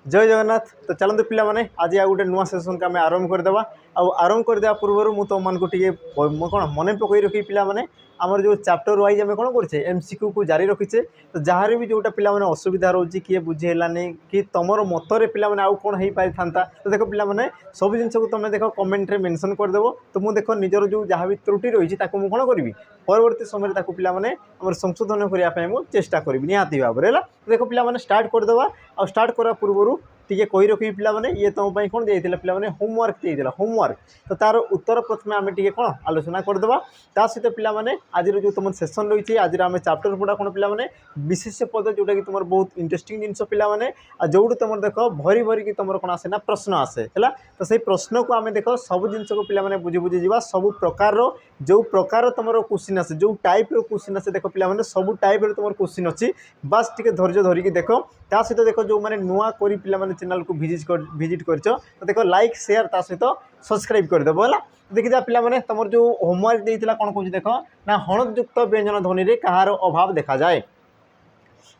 जय जगन्नाथ। तो चलते पिला माने आज आ गोटे नुआ सेसन को आम आरंभ करदेवा। आरंभ करदे पूर्व मुझे तुम टे कौन मन पकई रखी पिला माने आमर जो चैप्टर वाइज आम कौन करे एमसीक्यू को जारी रखीचे। तो जहाँ भी जोटा पिला माने असुविधा रोचे किए बुझेलानी कि तुम मतरे पिला माने आउ कौन हो पारि था। तो देख पिला माने सब जिन को तुम देख कमेंट रे मेंशन करदेव। तो मुझे देख निजर जो जहाँ भी त्रुटि रही है कौन करी परवर्ती समय पिला माने आमर संशोधन करने चेष्टा करी निहाती भाव में। देख पिला माने स्टार्ट करदेवा। आ स्टार्ट करा पूर्व टीके कही रखी पिला माने ये तुम कौन दिया पिला माने होमवर्क दिया होमवर्क। तो तार उत्तर प्रथम आम टे कौन आलोचना करदेवा। ता सहित पिला माने आज जो तुम सेसन रही आज आम चैप्टर पढ़ा कौन पिला माने विशेष पद जोटा कि तुम बहुत इंटरेस्टिंग जिनस पिला माने जो तुम देख भरी भरी कि तुम कौन आसे ना प्रश्न आसे है। तो सही प्रश्न को आम देख सब जिन को पिला माने बुझी बुझी जा सब प्रकार जो प्रकार तुम क्वेश्चन आसे जो टाइप क्वेश्चन आसे देख पिला माने सब टाइप तुम क्वेश्चन अच्छी बस टिके धैर्य धरिकी देख। ता सहित देख जो मैंने नुआ करी पिला माने चैनल को विजिट कर तो देख लाइक शेयर ता सहित सब्सक्राइब करदेव है। देखी जा पिला माने तुम जो होमवर्क देता कौन कौन देख ना हणतयुक्त व्यंजन ध्वनि रे कहार अभाव देखा जाए।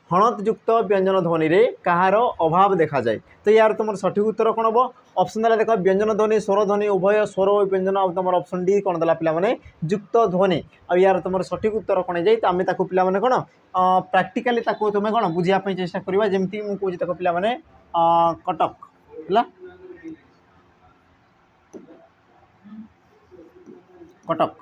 हणतयुक्त व्यंजन ध्वनि रे कहार अभाव देखा जाए। तो यार तुम सठिक उत्तर कौन हम ऑप्शन देला देख व्यंजन ध्वनि स्वर ध्वनि उभय स्वर व्यंजन और तुम ऑप्शन डी कौन देला पिला माने युक्त ध्वनि। आ यार तुम सठिक उत्तर कौन जाए तो आम ताको पिला माने कौन प्रैक्टिकली ताको तुम कौन बुझापी चेष्टा करवा। जमती मुझे कौन ताको पिला माने कटक है कटक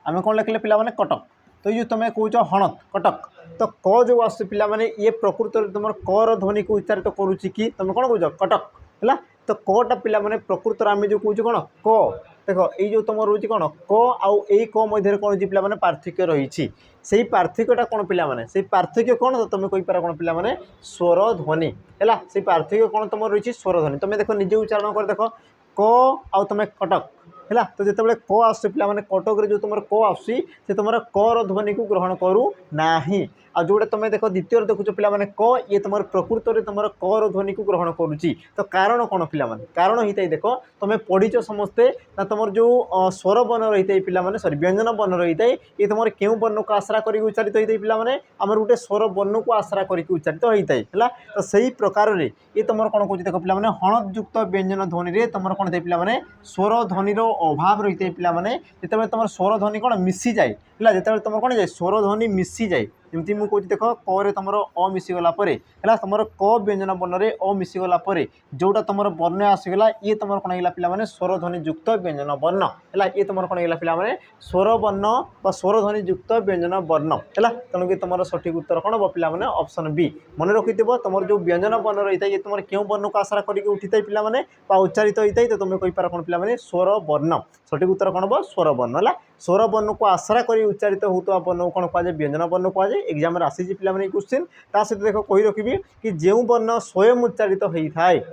आम कौन लिखले पिला माने कटक। तो ये तुम कौच हणत कटक तो क जो आस पिला माने ये प्रकृत में तुम कर ध्वनि को उच्चारित तो करुच्ची कि तुम कौन कौच कटक है। तो कटा पिला माने प्रकृत आम जो कौच कौन क देख ये जो तुम रोचे कौन क आउ ए क मध्य कौन पिला माने पार्थक्य रही से पार्थक्यटा कौन पिला माने से पार्थक्य कौन तो तुम कहीपर कौन पिला माने स्वर ध्वनि है। से पार्थक्य कौन तुम रही स्वर ध्वनि तुम देख निजे उच्चारण कर देख क आउ तुम कटक है। तो जिते क आस पिला माने कटक जो तुम क आसी से तुम कर ध्वनि को ग्रहण करू ना। आ जोटा तुम देख द्वितीय देखुच पिला माने क ये तुम प्रकृत में तुम कर ध्वनि को ग्रहण करुच्ची। तो कारण कौन पिला माने कारण होता है देख तुम पढ़ीच समस्ते ना तुम जो स्वर वर्ण रही है पिला माने सॉरी व्यंजन वर्ण रही है ये तुम क्यों वर्ण को आश्रा कर उच्चारित होता है पिला माने आमर गोटे स्वर वर्ण को आश्रा करके उच्चारित होता है। तो सही प्रकार रे ये तुम कौन कौन देख पिला माने हणतयुक्त व्यंजन ध्वनि रे तुम कौन थे पिला माने स्वर ध्वनिर अभाव रही है पिला माने जिते तुम स्वर ध्वनि कौन मिसी जाए है जिते तुम कौन जाए स्वर ध्वनि मिसी जाए। जमी मुझे कौच देख क तुम अ मिसीगला है तुम क व्यंजन वर्ण में अ मिसीगला जोटा तुम वर्ण आसीगला ये तुम कौन है पिला माने स्वर ध्वनि युक्त व्यंजन वर्ण है। ये तुम कौन है पिला माने स्वर वर्ण व स्वर ध्वनि युक्त व्यंजन वर्ण है। तेणुक तुम सठिक उत्तर कौन हम पिला माने ऑप्शन बी मन रखी तुम जो व्यंजन वर्ण रही है ये तुम क्यों वर्ण को आश्रा करके उठी था पिला माने उच्चारित होता है। तो तुम कहीपर कौन पिला माने स्वर वर्ण सठिक उत्तर कौन हम स्वर वर्ण है। स्वर वर्ण को आश्रा कर उच्चारित होता वर्ण कौन कहुए व्यंजन वर्ण कहुए एग्जाम आसी पिला माने क्वेश्चन। ता सहित देख कही रखी कि जो वर्ण स्वयं उच्चारित होता है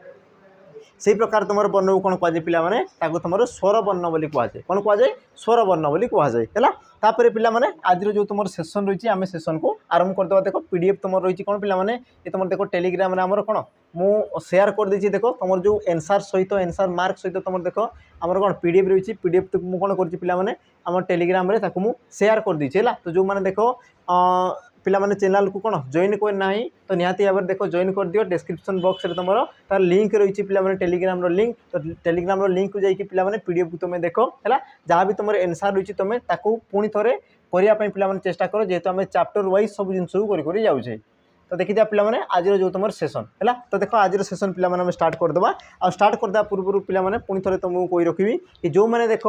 से प्रकार तुम वर्ण को कौन कहुए पिला माने तुम स्वर वर्ण बोली कहुए कौन कहुए स्वर वर्ण बोली कहुए है। तापर पिला माने आज जो तुम सेसन रही आम सेसन को आरंभ करदे। देख पीडीएफ तुम रही कौन पिला माने ये तुम देख टेलीग्राम आमर कौन मु शेयर कर देछि। देख तुम जो एनसार सहित एनसार मार्क सहित तुम देख आमर कौन पीडीएफ रही पीडीएफ तो मुझे कौन कर पिला माने आम टेलीग्राम रे ताकू मु शेयर कर देछि है। तो जो मैंने देख पिला माने चैनल को कौन जॉइन करना ही तो निहाती भाव देख जॉइन कर दियो डिस्क्रिप्शन बॉक्स रे तुम तार लिंक रही पिला माने टेलीग्राम लिंक तो टेलीग्राम लिंक को जाकि पिला माने पीडीएफ को तुम देख है जहाँ भी तुम एनसार रही तुम ताकू पुणी थोड़े करने पिला माने चेष्टा कर जेहेतु आम चैप्टर वाइज सब जिन कर जाऊे। तो देखी दिया पिला माने आज जो तुम सेसन है। तो देख आज सेसन पिला माने स्टार्ट करदे आ स्टार्ट करदे पूर्व पिला माने पुणी थोड़े तुमको कही रखी कि जो मैंने देख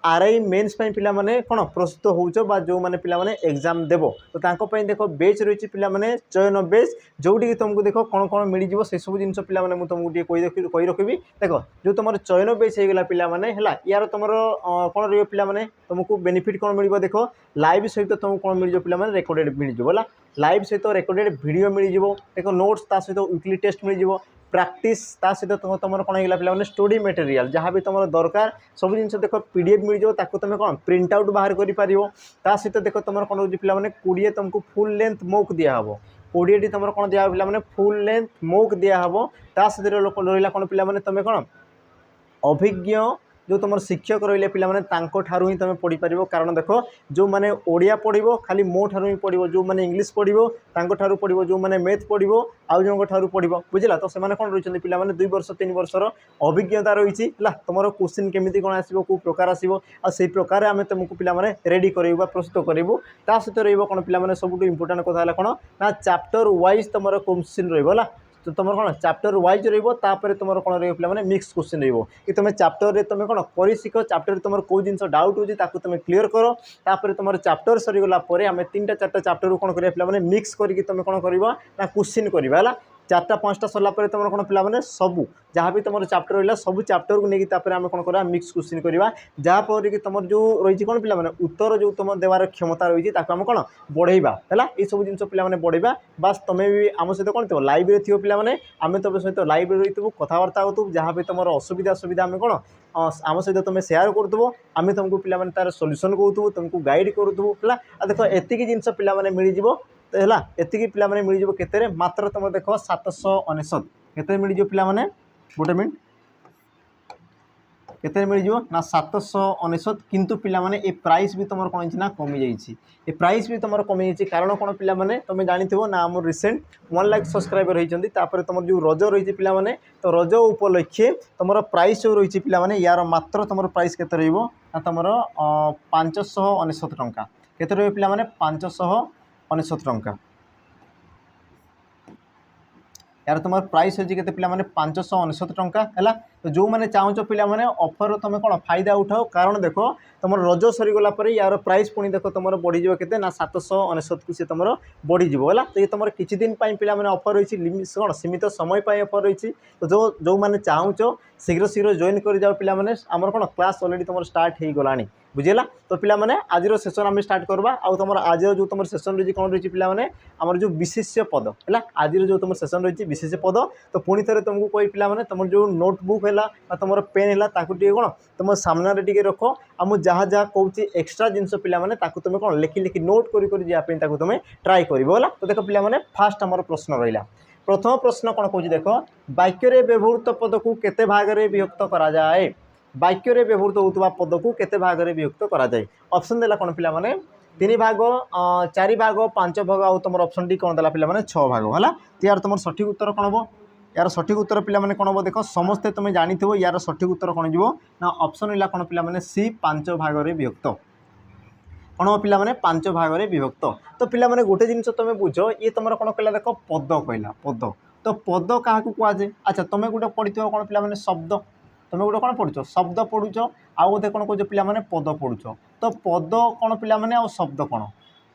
आरआई मेन्स पिला माने कौन प्रस्तुत होचो बा जो माने पिला माने एग्जाम देबो तो तांको पई देखो बेच रही पिला माने चयन बेच जोटी तुमको देखो कौन कौन मिल जाव से सब जिन पिला माने मुझे तुमको कही रखी देख जो तुम चयन बेच होगा पिला माने है यार तुम कौन रही पिला माने तुमको बेनिफिट कौन मिल देख लाइव सहित तुमको कौन मिल पिला माने रेकर्डेड मिल जाव लाइव सहित रेकर्डेड वीडियो मिल जाव देख नोट्स ता सहित वीकली टेस्ट मिल जाव प्रैक्टिस ता सहित तुम कौन होगा पिला स्टडी मटेरियल जहाँ भी तुम दरकार सब जिन देख पीडीएफ मिल जाव ताको तुम कौन प्रिंट आउट बाहर कर सहित देख तुम कौन हो पिला माने 20 तुमको फुल लेंथ मोक दिहब 20 तुम कौन दिया पिला माने फुल लेंथ मोक दिहब ता सहित रहा कौन पिला माने तुम कौन अभिज्ञ जो तुम शिक्षक रही पे ही तुम पढ़ी पार कारण देख जो मैंने ओडिया पढ़ो खाली मो ठार ही पढ़ो जो मैंने इंग्लीश पढ़ो ठार पढ़ो जो मैंने मैथ पढ़ो आउ जन ठार पढ़ो बुझला तो से कौन रही पे 2 वर्ष 3 वर्षर अभिज्ञता रही तुम क्वेश्चन केमी कौन आसो कौ प्रकार आसो आई प्रकार आम तुमको पे रेडी करूँ प्रस्तुत करूँ ता सहित रही पे सब इंपोर्टाट कथा कौन ना चैप्टर वाइज तुम क्वेश्चन रहा तो तुम कौन चैप्टर वाइज रही तुम कौन रही मिक्स क्वेश्चन कि तुम चैप्टर तुम कौन कर शिख चैप्टर तुम कौ जिन डाउट होती तुम क्लीयर कर तापर तुम चैप्टर सरीगला आम 3टा 4टा चैप्टर कौन कर पे मिक्स करके तुम कौन कर क्वेश्चन करवा 4टा 5टा सरला तुम कौन पे सबू जहाँ भी तुम चैप्टर रहा सब चैप्टर को लेकिन आम कौन करा मिक्स क्वेश्चन करवा जहाँफल कि तुम जो रही कौन पे उत्तर जो तुम देवार क्षमता रही आम कौन बढ़ेवा है ये सब जिन पे बढ़ेवा बास तुम्हें भी आम सहित कौन थो लाइव थो पे आम तुम सहित लाइव रही कथबार्ता हो जहाँ भी तुम असुविधा सुविधा आम कौन आम सहित तुम सेयार करूँ आम तुमको पे तार सल्यूशन कहूँ तुमको गाइड करूँ है देख एतिक जिन पे मिल तो है एतिकी पे मिल के मात्र तुम देख 799 के मिल पे गोटे मिनट केते मिल ना 799 किंतु पिलामाने ए प्राइस भी तुम कौन ना कमी जाइए प्राइस भी तुम कमी जाइए कारण कौन पिलामाने तुम जानी ना आम रिसेंट 1 लाख सब्सक्राइबर होती तुम जो रज रही पिलामाने तो रज उपलक्षे तुम प्राइस जो रही पिलामाने यार मात्र तुम प्राइस केते रहिबो ना तुम 599 टंका केते रहिबो पिलामाने 599 टंका यार तुम प्राइस होची केते पिला माने 599 टंका है तो जो मैंने चाहूच पिला माने ऑफर तुम कौन फायदा उठाओ कारण देख तुम रज सरीगला यार प्राइस पुणी देख तुम बढ़ी के ना 799 को सी तुम बढ़ीज है तो ये तुम किसी दिन पिला माने ऑफर रही कौन सीमित समय ऑफर रही तो जो मैंने चाहूच शीघ्र शीघ्र जॉइन कर जाओ पिला माने आमर कौन क्लास ऑलरेडी तुम स्टार्ट हो गलानी बुझेगा तो पिला माने आज सेसन आम स्टार्ट करवा आउ तुम आज जो तुम सेसन रही कौन रही पिला माने आमर जो विशेष्य पद है आज जो तुम सेसन रही विशेष्य पद तो पुणी थे तुमको कही पिला माने तुम जो नोटबुक है तुम पेन है कौन तुम सामने टे रख आम जहाँ जहाँ कौन एक्सट्रा जिनस पिला माने तुम कौन लिखि लिखि नोट कर तुम ट्राए कर तो देख पिला माने फास्ट आमर प्रश्न रहा प्रथम प्रश्न कौन कौन देख वाक्य व्यवहृत पद को केते भाग में विभक्त करा जाए वाक्य व्यवहृत होता पद को केते भाग में विभक्त करा जाए ऑप्शन देला कौन पिला माने 3 भाग 4 भाग 5 भाग आउ तुम ऑप्शन टी कौन देला पिला माने 6 भाग है तो यार तुम सठिक उत्तर कौन हम यार सठिक उत्तर पिला माने कौन हम देख समस्ते तुम जानी यार सठिक उत्तर कौन जीवो ना ऑप्शन रहा कौन पिला माने सी 5 भाग में विभक्त कौन हम पिला माने 5 भाग में विभक्त तो पिला माने गोटे जिनस तुम बुझ ये तुम कौन कहला देख पद कहला पद तो पद क्या कहुए अच्छा तुम गोटे पढ़ी कौन पिला माने शब्द तुम गोटे कौन पढ़ुच शब्द पढ़ुच आउ गोटे कौन कह पिला माने पद पढ़ुच तो पद कौन पिला माने आ शब्द कौन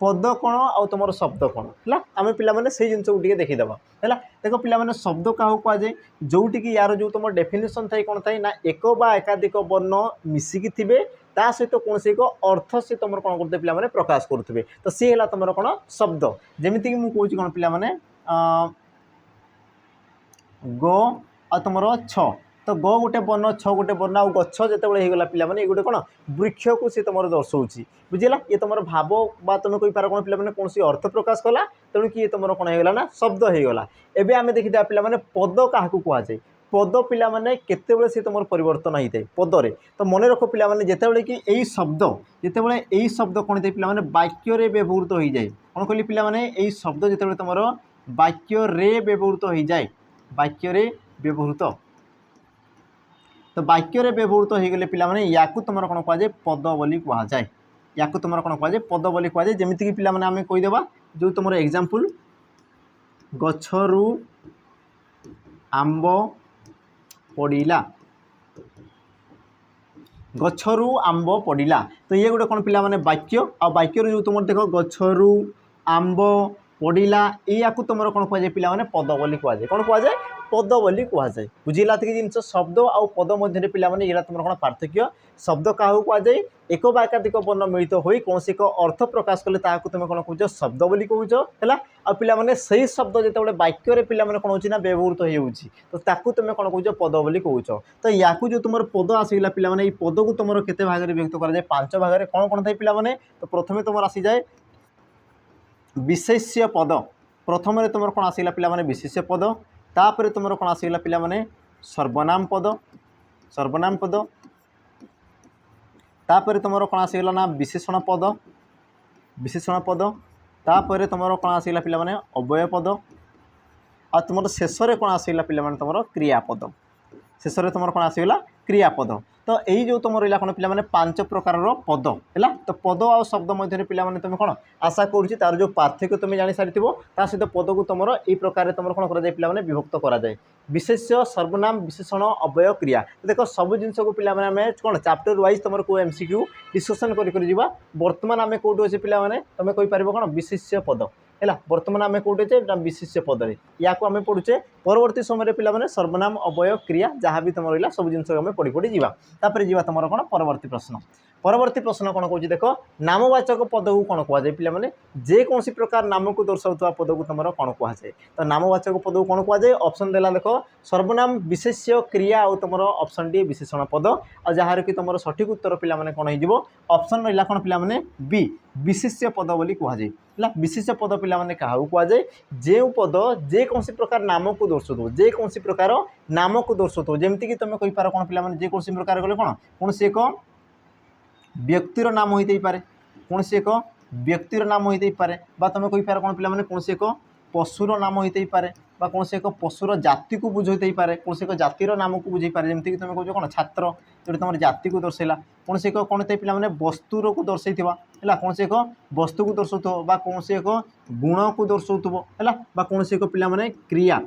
पद कौन आउ तुम शब्द कौन है आम पे से जिन को देखीदे है देख पे शब्द क्या कहुए जोटिक यार जो तुम डेफिनेसन थाई कौन थाई ना एक बा एकाधिक वर्ण मिसिकी थे ता सहित कौन से एक अर्थ से तुम कौन करते पे प्रकाश करुवे तो सी है तुम कौन शब्द जमीक मुझे कौन पे गो आ तुम छ तो ग गोटे वर्ण छ गोटे वर्ण आ गछ जिते होगा पे ये गोटे कौन वृक्ष को सी तुम दर्शाऊँ बुझेगा ये तुम भाव बा तुम कही पार कौन पे कौन अर्थ प्रकाश कला तेणु कि तुम कौन होगा ना शब्द होगा एवं आम देखा पे पद क्या कहुए पद पिला माने केतेबेले से तुम परिवर्तन होता है पदरे तो मन रख पिला माने जेतेबेले कि यही शब्द जेतेबेले यही शब्द कौन होता है पिला माने वाक्य रे व्यवहृत हो जाए कौन कहली पिला माने यही शब्द जेतेबेले तुम वाक्य रे व्यवहृत हो जाए वाक्य रे व्यवहृत तो वाक्य रे व्यवहृत हो गले पिला माने या तुम कौन कहुए पद बोली कहुए या तुम कौन कहुए पद बोली कहुए जमीक पिला माने आम कहीदेवा जो तुम एग्जांपल गछरू आंब पड़ीला गछरू आंब पड़ीला तो ये गोटे कौन पिला माने वाक्य आ वाक्य जो तुम देख गछरू आंब पड़ीला या तुम कौन कहुए पिला माने पद बोली कहुए कौन कहुए पद बोली कहुए बुझिला जिन शब्द आउ पद मध्य पिला माने ये तुम कौन पार्थक्य शब्द क्या कहुए एक बा एकाधिक वर्ण मिलित हो कौन एक अर्थ प्रकाश कले तुम कौन कह शब्द बोली कहूच है आ पिला माने सही शब्द जो वाक्य पिला माने कौन होना व्यवहृत होती तो ताकू तुम कौन कह पद बोली कहूच तो या जो तुम पद आसगला पिला माने पद को तुम केते भाग में व्यक्त कराए 5 भाग में कौन कौन थाए पिला माने तो प्रथम तुम आसी जाए विशेष्य पद प्रथम तुम कौन आसगला पिला माने विशेष्य पद तापर तुम कौन आसगला पिला माने सर्वनाम पद तापर तुम कौन आसीगला ना विशेषण पद तापर तुम कौन आसीगला पिला माने अव्यय पद आ तुम शेष में कौन आसीगला पिला माने तुम क्रियापद शेष में तुम कौन आसीगला क्रियापद तो यही जो तुम रहा कौन पे 5 प्रकार पद है तो पद आ शब्द मध्य पे तुम कौन आशा करुच्ची तार जो पार्थक्य तुम जानी सारी सहित पद को तुम यही प्रकार तुम कौन कर पे विभक्त कराए विशेष्य सर्वनाम विशेषण अव्यय क्रिया तो देख सब जिन को पे कौन चैप्टर वाइज तुम को एमसीक्यू डिस्कसन कर बर्तमान आम कौट अच्छे पे तुम कहीपर कौन विशेष्य पद है बर्तमान आम कौटे विशेष्य पदे या आम पढ़ुचे परवर्ती समय पे सर्वनाम अव्यय क्रिया जहाँ भी तुम रहा सब जिन आम पढ़ी पढ़ी जापर जी तुम कौन परवर्ती प्रश्न कौन कौन देख नामवाचक पद को कौन कहुए पे जेकोसी प्रकार नाम को दर्शाऊा पद को तुम कौन कहुए तो नामवाचक पद को कौन कहुए ऑप्शन देला देख सर्वनाम विशेष्य क्रिया और तुम ऑप्शन डी विशेषण पद और जहाँ कि तुम सठिक उत्तर पे कौन हो ऑप्शन रहा कौन पे बी विशेष्य पद बोली कहुए विशेष्य पद पे क्या कहुए जो पद जेकोसी प्रकार नाम को दर्शाऊ जेकोसी प्रकार नाम को दर्शाऊ जमीक तुम कहीपर कौन पे जेकोसी प्रकार गले कौन कौन से एक व्यक्तिर नाम होते पारे कौन से एक व्यक्तिर नाम होते पारे तुम कहीपर कौन पे कौन से एक पशुर नाम होते पारे कौन से एक पशुर जाति को बुझे पारे कौन से एक जातिर नाम को बुझे पारे जमीक तुम कह कौन छात्र जो तुम जाति को दर्शाइला कौन से एक कौन होते पे वस्तुर को दर्शाई है कौन से एक वस्तु को दर्शाऊ कौन से एक गुण को दर्शाऊ है कौन से एक पे क्रिया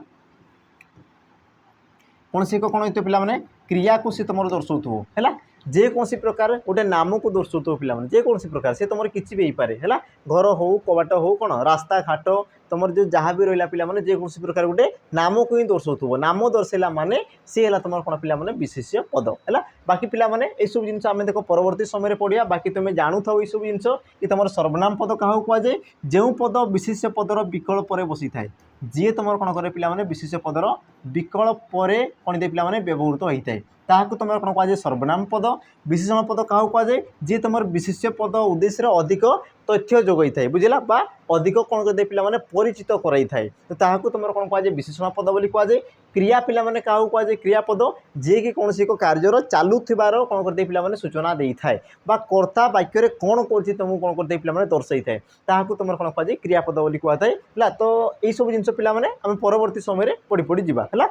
कौन से एक कौन होते पे क्रिया को सी तुम दर्शाऊ है जेकोसी प्रकार गोटे नाम को दर्शाऊ पे जेकोसी प्रकार से तुम किसी भी पारे है घर हो कबाट हो कौन रास्ता घाट तुम जो जहाँ भी रहा पे जेकोसी प्रकार गोटे नाम को ही दर्शाऊ नाम दर्शाइला माने सी है तुम कौन पे विशेष्य पद है बाकी पे ये सब जिन आम देख परवर्ती समय पढ़िया बाकी तुम जानू था ये सब जिन कि तुम सर्वनाम पद क्या कहुए जो पद विशेष्य पदर विकल्प बसी था जी तुम कौन करे पे विशेष्य पदर विकल्प कौन दे पे व्यवहृत होता है ताकू तुम कौन कहुए सर्वनाम पद विशेषण पद क्या कहुए जी तुम विशेष्य पद उद्देश्य अधिक तथ्य जोगई थाए बुझला बा अधिक कौन कर पे परिचित कराई थाए तो ताकू तुम कौन कहुए विशेषण पद बोली कहुए क्रिया पिला माने क्या कहुए क्रियापद जे कि कौन एक कार्यर चलुथिबार कौन करते पे सूचना दे थाए बा कर्ता वाक्य कौन कर तुमको कौन करते पे दर्शाई थाए ताकू तुम कौन कहुए क्रियापद बोली कहुए है तो यही सब जिन पे आम परवर्ती समय पढ़ी पढ़ी जावा है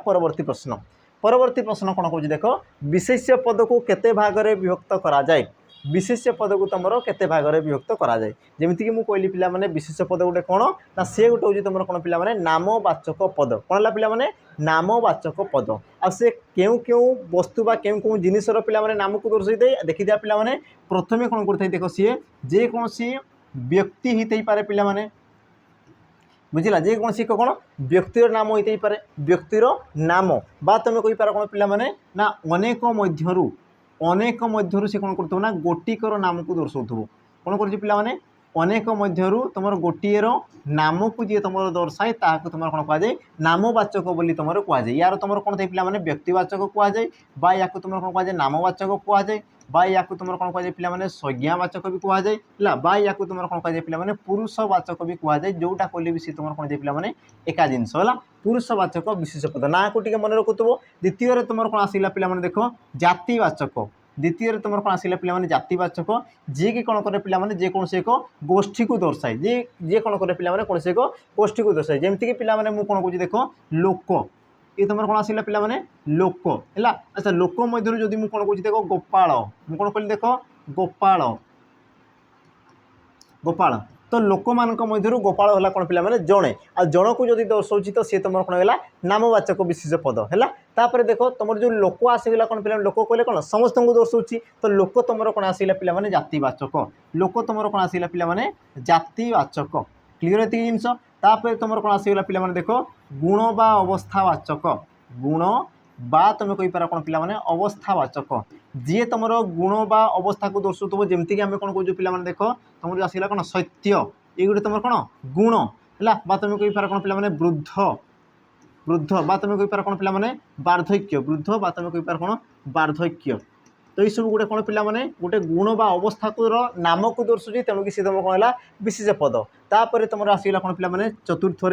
परवर्ती प्रश्न कौन कौन देख विशेष्य पद को केते भाग में विभक्त करा जाए विशेष्य पद को तुम केते भाग में विभक्त करा जाए जमीक मुझे कहली पे विशेष्य पद गोटे कौन ना सी गोटे हूँ तुम कौन पे नामवाचक पद कौन है पे नामवाचक पद आसे क्यों क्यों वस्तु बा क्यों क्यों जिनसर पे नाम को दर्शाई दे देखी दिया पे प्रथम कौन करते देख सी जेकोसी व्यक्ति ही पारे पे बुझला जेकोसी कौन व्यक्तिर नाम होते पारे व्यक्तिर नाम बा तुम कहीपर कौन पे ना अनेक मध्यरु से कौन करना गोटिकर नाम को दर्शाऊ कौन कर अनेक मध्यरु तुम गोटेर नाम को जी तुम दर्शाए ताकू तुम कौन कहुए नामवाचक बोली तुम कहुए यार तुम कौन थे पे व्यक्तिवाचक कहुए बा या तुम कौन कहुए नामवाचक कहुए बा या तुम कौन कहुए पे संज्ञावाचक भी कहुए बा या तुम कौन कहुए पे पुरुषवाचक भी कहुए जोटा कहले भी सी तुम कौन पे एका जिनस है पुरुषवाचक विशेष पद ना को मन रखुव द्वितीय तुम कौन आसला पे देख जातिवाचक द्वितीय तुम कौन आसला पे जातिवाचक जी कि कौन करे पे जेकोसी एक गोष्ठी को दर्शाए जे कौन करे पे कौन एक गोष्ठी को दर्शाए जमीक पे मुझे कौन कहूँ देख लोक ये तुम कौन आसला पे लोक है अच्छा लोक मध्य जदि मुझे कौन कहूँ देख गोपाल मुझे कौन कहली देख गोपाल गोपाल तो लोक मान मध्य गोपाल है कौन पे जड़े आ जन को जब दर्शाऊँ तो सी तुम कौन है नामवाचक विशेष पद है तापर देख तुम जो लोक आसगला कौन पे लोक कहले कौन समस्त को दर्शाऊँ तो लोक तुम कौन आसला पे जातिवाचक लोक तुम कौन आसला पे जातिवाचक क्लीयर ये जिनस तापर तुम कौन आसगला पे देख गुण बा अवस्थावाचक गुण बा तुम कहीपर कौन पे अवस्थावाचक जी तुम गुण बा अवस्था को दर्शाऊ जमीक आम कौन कौन पे देख तुम जो आसगला कौन सत्य ये गोटे तुम कौन गुण है तुम कहीपर कौन पे वृद्ध वृद्ध बा तुम कहीपर कौन पे वार्धक्य वृद्ध बा तुम कहीपर कौन वार्धक्य तो ये सब गोटे कौन पे गोटे गुण बा अवस्था को नाम को दर्शाऊँ तेणुक सी तुम कौन है विशेष पद तापर तुम आसगला कौन पे चतुर्थ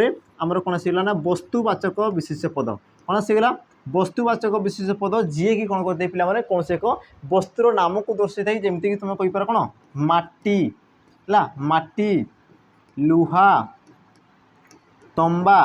आमर कौन आसगला ना वस्तुवाचक विशेष पद कौन आसगला वस्तुवाचक विशेष पद जी कि कौन करते पिला माने कौन से एक वस्तुर नाम को दर्शाई थाई जेमती कि तुम कहि पार कौन माटी ला माटी लुहा तंबा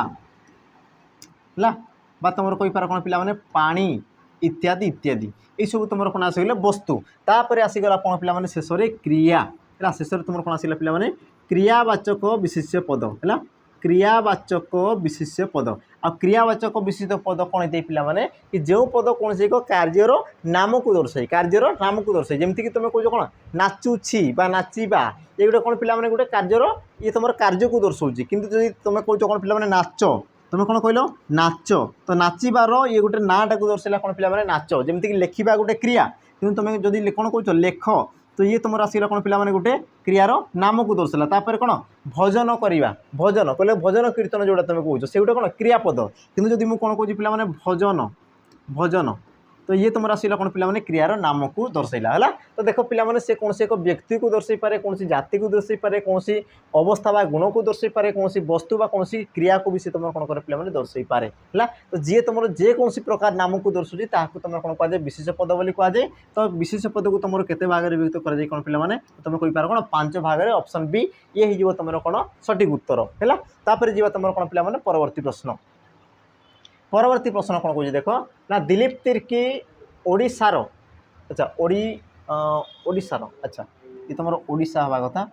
ला बा तुम कहि पार कौन पिला माने पानी इत्यादि इत्यादि ये सब तुम कौन आसगला वस्तु तापर आसीगला कौन पिला माने शेष में क्रिया है शेष में तुम कौन आसला पिला माने क्रियावाचक विशेष्य पद है क्रियावाचक विशेष्य पद आ क्रियावाचक विशेष पद कौन होते पिला माने कि जो पद कौन से एक कार्यर नाम को दर्शाई कार्यर नाम को दर्शाई जमती कि तुम कौच कौन नाचुछि बा नाचिबा ये गोटे कौन पिला माने गोटे कार्यर ये तुम कार्य को दर्शाऊँ किंतु जब तुम कौच कौन पिला माने नाच तुम कौन कहल नाच तो नाचबार ये गोटे नाटा को दर्शाइला कौन पिला माने नाच जमती कि लेखिबा गोटे क्रिया कि तुम जदि कौन कौच लेख तो ये तुम आसगला कौन पिला माने गोटे क्रियार नाम को दर्शाला तापर कौन भजन करवा भजन कहले भजन कीर्तन जोड़ा तुम कौच से गोटे कौन क्रियापद किंतु जदि मुझे कौन कौच पिला माने भजन भजन तो ये तुम आसला कौन पिला माने क्रियार नाम को दर्शाइला है तो देख पिला माने से कौन से एक व्यक्ति को दर्शाई पारे कौन सी जाति को दर्शाई पारे कौन सी अवस्था बा गुण को दर्शाई पारे कौन सी वस्तु बा कौन सी क्रिया को भी से तुम कौन कर पिला माने दर्शाई पारे है तो जी तुम जे कौन सी प्रकार नाम को दर्शाऊँ ताकू तुम कौन कह विशेष पद बोली कहुए तो विशेष पद को तुम केते भाग में विभक्त कर कौन पिला माने तुम कहि पार कौन 5 भाग में ऑप्शन बी ये हो तुम कौन सठिक उत्तर है तापर जीवा तुम कौन पिला माने परवर्ती प्रश्न कौन कह देख ना दिलीप तिर्की ओडिशार अच्छा ओडिशार अच्छा ये तुम ओडिशा हवा कथा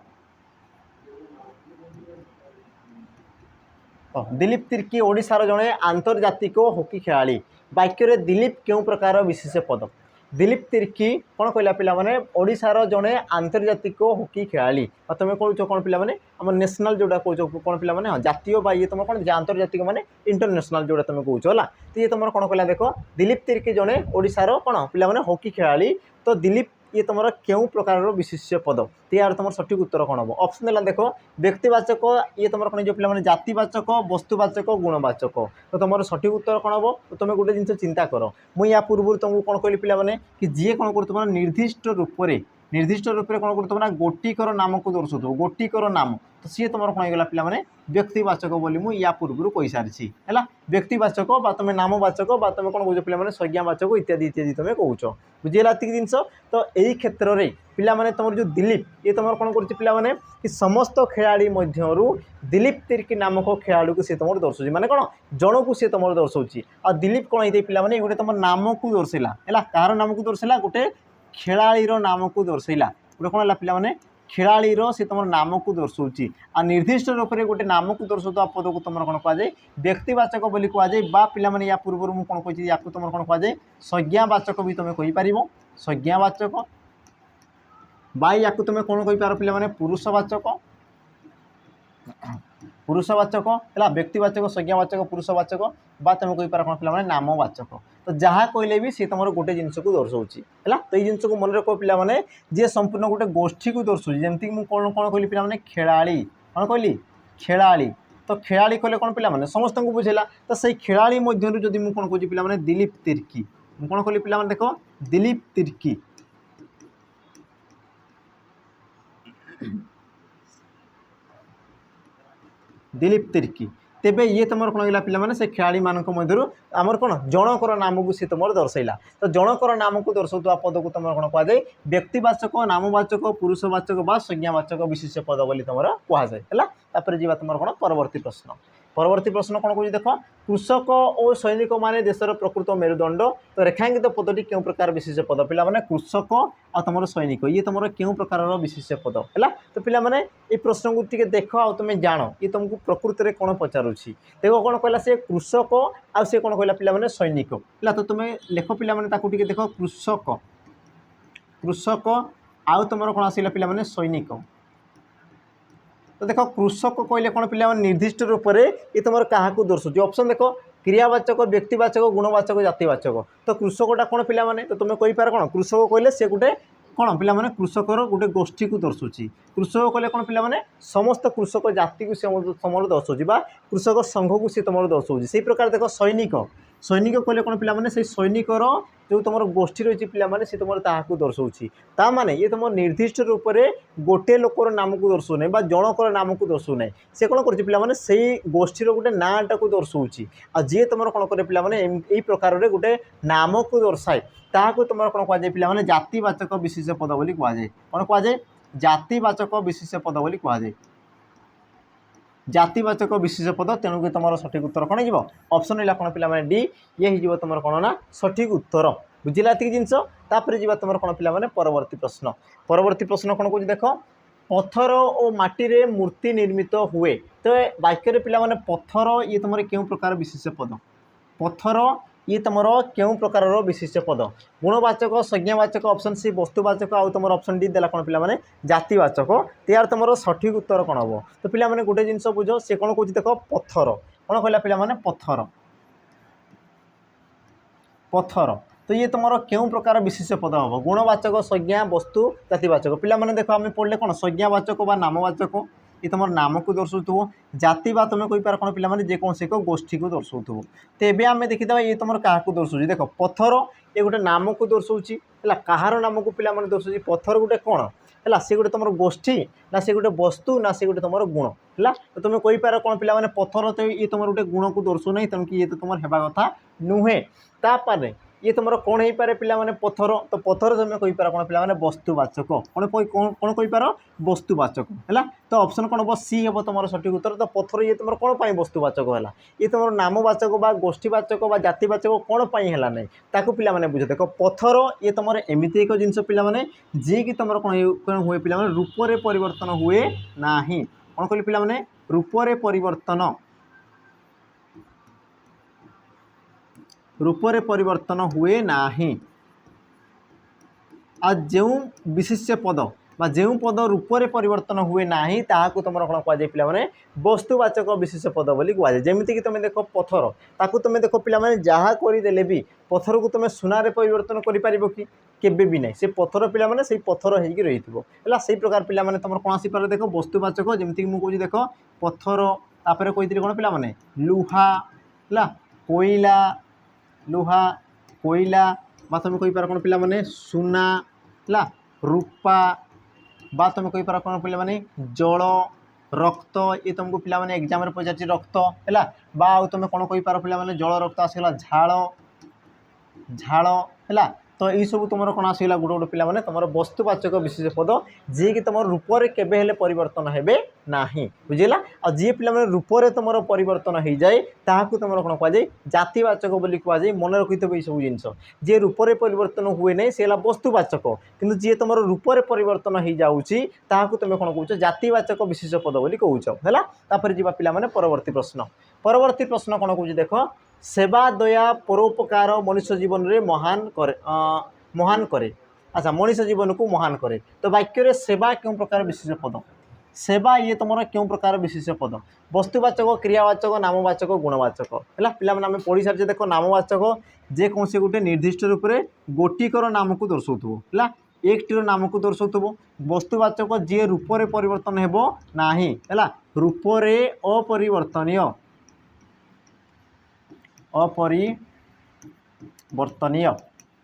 दिलीप तिर्की ओडिशार जड़े आंतर्जातिक हॉकी खेलाड़ी वाक्य दिलीप क्यों प्रकार विशेष पद दिलीप तिर्की कौन कहला पिला माने ओडिशार जड़े आंतर्जातिक हॉकी खेलाड़ी तुम कौच कौन पिला माने आम नेशनल जोड़ा कौच कौन पिला माने जातीय बा ये तुम कौन आंतर्जातिक माने इंटरनेशनल जोड़ा तुम कौच है तो ये तुम कौन कहला देख दिलीप तिर्की जड़े ओडिशार कौन पिला माने हॉकी खेलाड़ी तो दिलीप ये तुम क्यों प्रकार विशेष्य पद तो यार तुम सठिक उत्तर कौन हम ऑप्शन देला देख व्यक्तिवाचक ये तुम कौन जो पे जातिवाचक वस्तुवाचक गुणवाचक तो तुम सठिक उत्तर कौन हम तो तुम गोटे जिन चिंता कर मुझे या पूर्व तुमको कौन कहली पे कि जी कौन कर निर्दिष्ट रूप में कौन कर गोटिकर नाम को दर्शाऊ गोटिकर नाम तो सी तुम कौन होगा पे व्यक्तिवाचक बोली मुझे या पूर्व कही सारी है व्यक्तिवाचक तुम नामवाचक तुम कौन कौच पे संज्ञावाचक इत्यादि इत्यादि तुम कौच बुझेगा जिनस तो यही क्षेत्र में पिला तुम जो दिलीप ये तुम कौन कर पिला कि समस्त खेलाड़ी मध्यरु दिलीप तिर्की नामक खेलाड़ी को सी तुम दर्शाऊँ माने कौन जन को सी तुम दर्शाऊँ आ दिलीप कौन होते पिला गोटे तुम नाम को दर्शाइला है कहार नाम को दर्शाइला गोटे खेलाड़ीर नाम को दर्शाइला गोटे कौन है पे खेलाड़ीर सी तुम नाम को दर्शाऊँ आ निर्दिष्ट रूप में गोटे नाम को दर्शाता पद को तुम कौन कहुए व्यक्तिवाचक बोली कहुए बा पिला या पूर्व मुझे कौन कही या तुम कौन कहुए संज्ञावाचक भी तुम कहीपर संज्ञावाचक बा या तुम कौन कहीपर पे पुरुषवाचक पुरुषवाचक है व्यक्तिवाचक संज्ञावाचक पुरुषवाचक बा तुम कहीपर कौन पे नामवाचक तो जहाँ कहले भी सी तुम गोटे जिनस को दर्शाऊँ है तो ये जिनस को मन रख पे जी संपूर्ण गोटे गोष्ठी को दर्शाऊँ जमीक मुझे कौन कौन कहली पे खेलाड़ी कौन कहली खेलाड़ी तो खेलाड़ी कहले कौन पे समस्त को बुझेगा तो सही खेलाड़ी मध्य जब मुझे कौन कह पे दिलीप तिर्की मुझे कौन कहली पे देख दिलीप तिर्की दिलीप तिर्की तेबे ये तुम कौन होगा पे से खेलाड़ी मान मध्य आमर कौन जनकर नाम को सी तुम दर्शाइला तो जनकर नाम को दर्शाऊा पद को तुम कौन कहुए व्यक्तिवाचक नामवाचक पुरुषवाचक बा संज्ञावाचक विशेष पद बोली तुम कहुए है जी तुम कौन परवर्ती प्रश्न कौन कह देख कृषक और सैनिक माने देशर प्रकृत मेरुदंड तो रेखांकित पदटी क्यों प्रकार विशेष पद पे कृषक आ तुम सैनिक ये तुम क्यों प्रकार विशेष पद है तो पे ये प्रश्न को टी देख आ तुम जान ये तुमको प्रकृति में कौन पचारूँ देख कौन कहला से कृषक आ सी कौन कहला पे सैनिक है तो तुम लेख पे देख कृषक कृषक आउ तुम कौन आसला पे सैनिक तो देख कृषक कहले कौन पे निर्दिष्ट रूप में ये तुम क्या दर्शाऊँ ऑप्शन देख क्रियावाचक व्यक्तिवाचक गुणवाचक जातिवाचक तो कृषकटा कौन पे तो तुम कहीपर कौन कृषक कहले से गोटे कौन पे कृषकर गोटे गोष्ठी को दर्शाऊँ कृषक कहले कौन पे समस्त कृषक जाति को तुम दर्शाऊँ कृषक संघ को सी तुम दर्शाऊँ से प्रकार देख सैनिक सैनिक कहले कौन पिला माने से सैनिकर जो तुम गोष्ठी रही पिला माने से तुम ताकू दर्शाऊँ ता माने ये तुम निर्दिष्ट रूप से गोटे लोकर नाम को दर्शाऊ ना जनकर नाम को दर्शाऊ ना से कौन कर पिला माने से गोष्ठीर गोटे नाटा को दर्शाऊँ आ जी तुम कौन करे पिला माने यही प्रकार गोटे नाम को दर्शाए ताकू तुम कौन कहुए पिला माने जातिवाचक विशेष पद बोली कहुए कौन कहुए जातिवाचक विशेष पद बोली कहुए जातिवाचक विशेष पद तेणुक तुम सठिक उत्तर कौन हो ऑप्शन है कौन पिला डी ये हो तुम कौन ना सठिक उत्तर बुझिला ये जिनस तापर जी तुम कौन पिला परवर्ती प्रश्न कौन कह देख पत्थर और माटी मूर्ति निर्मित हुए तो वाक्य पिला पत्थर ये तुम क्यों प्रकार विशेष पद पत्थर ये तुम क्यों प्रकार विशेष पद गुणवाचक संज्ञावाचक ऑप्शन सी वस्तुवाचक आउ तुम ऑप्शन डी देला कौन पिला जातिवाचक त्यार तुम सठिक उत्तर कौन हम तो पिला गोटे जिनस बुझ से कौन कह देख पत्थर कौन कहला पिला पत्थर पत्थर तो ये तुम क्यों प्रकार विशेष पद हम गुणवाचक संज्ञा वस्तु जातिवाचक पिला देख आम पढ़ले कौन संज्ञावाचक नामवाचक ये तुम नाम को दर्शाऊ जाति बा तुम कहींपार कौन पिला जेकोसी एक गोष्ठी को दर्शाऊ तो ये आम देखीदा ये तुम क्या दर्शाऊ देख पत्थर ये गोटे नाम को दर्शाऊँ है कहार नाम को पिला दर्शाऊ पत्थर गोटे कौन है सी गोटे तुम गोष्ठी ना सी गोटे वस्तु ना सी गोटे तुम गुण है तो तुम कहींपार कौन पिला पत्थर तो ये तुम गोटे गुण को दर्शाऊ ना तेणुक ये तो तुम हेबा कथा नुहे तापर ये तुम कौन हो पारे पिला पत्थर तो पत्थर तुम कहींपार कौन पिला वस्तुवाचक कौन कौन कहींपार वस्तुवाचक है तो ऑप्शन कौन हम सी हम तुम सठिक उत्तर तो पत्थर ये तुम कौन पाई वस्तुवाचक है ये तुम नामवाचक बा गोष्ठीवाचक बा जातिवाचक कौन पाई है ना ताकू पिला बुझ देख पत्थर ये तुम एमती एक जिनस पिला जी कि तुम कौन हुए पिला रूप से परिवर्तन हुए ना कौन कहले पिला रूप से परिवर्तन हुए नाही आ जो विशेष पद बा जो पद रूप से परिवर्तन हुए नाही ताहाकू तुम कौन कहुए पिला वस्तुवाचक विशेष पद बोली कहुए जमीती कि तुम देख पत्थर ताकू तुम देख पिला जहाँ करदेले भी पत्थर को तुम सुनार परिवर्तन कर कि केबे भी नहीं से पत्थर पिला से पत्थर होगी रही है से प्रकार पिला तुम कौन आसपार देख वस्तुवाचक जमीती मुझे देख पत्थर तापर कही कौन पिला लुहा है कोईला लुहा कोईला बा तुम कहींपार कौन पिला सुना है रूपा बा तुम कहींपार कौन पिला जल रक्त ये तुमको पिला एग्जाम पचार रक्त है बा तुम कौन कहींपार पिला जल रक्त आसगला झाड़ झाड़ है तो ये सब तुम कौन आसगला गोटे गोटे पिला तुम वस्तुवाचक विशेष पद जी कि तुम रूप से केबे हेले परिवर्तन हेबे नाही बुझेगा आ जी पिला रूप से तुम परिवर्तन हो जाए ताकू तुम कौन कहुए जातिवाचक बोली कहुए मन रखी ये सब जिनस जी रूप से परिवर्तन हुए नहीं से वस्तुवाचक किंतु जी तुम रूप से परिवर्तन हो जाऊँगी ताकू तुम कौन कौच जातिवाचक विशेष पद बोली कहूच है तापर जी पिला परवर्ती प्रश्न कौन कौच देख सेवा दया परोपकार मनुष्य जीवन में महान करे अच्छा मनुष्य जीवन को महान करे तो वाक्य सेवा क्यों प्रकार विशेष पद सेवा ये तुम क्यों प्रकार विशेष पद वस्तुवाचक क्रियावाचक नामवाचक गुणवाचक है पिला पढ़ी सारी देख नामवाचक जेकोसी गोटे निर्दिष्ट रूप से गोटिकर नाम को दर्शाऊ है एक टीर नाम को दर्शाऊ वस्तुवाचक जी रूप से परिवर्तन हेबो नाही है रूप से अपरिवर्तनीय अपरिवर्तनीय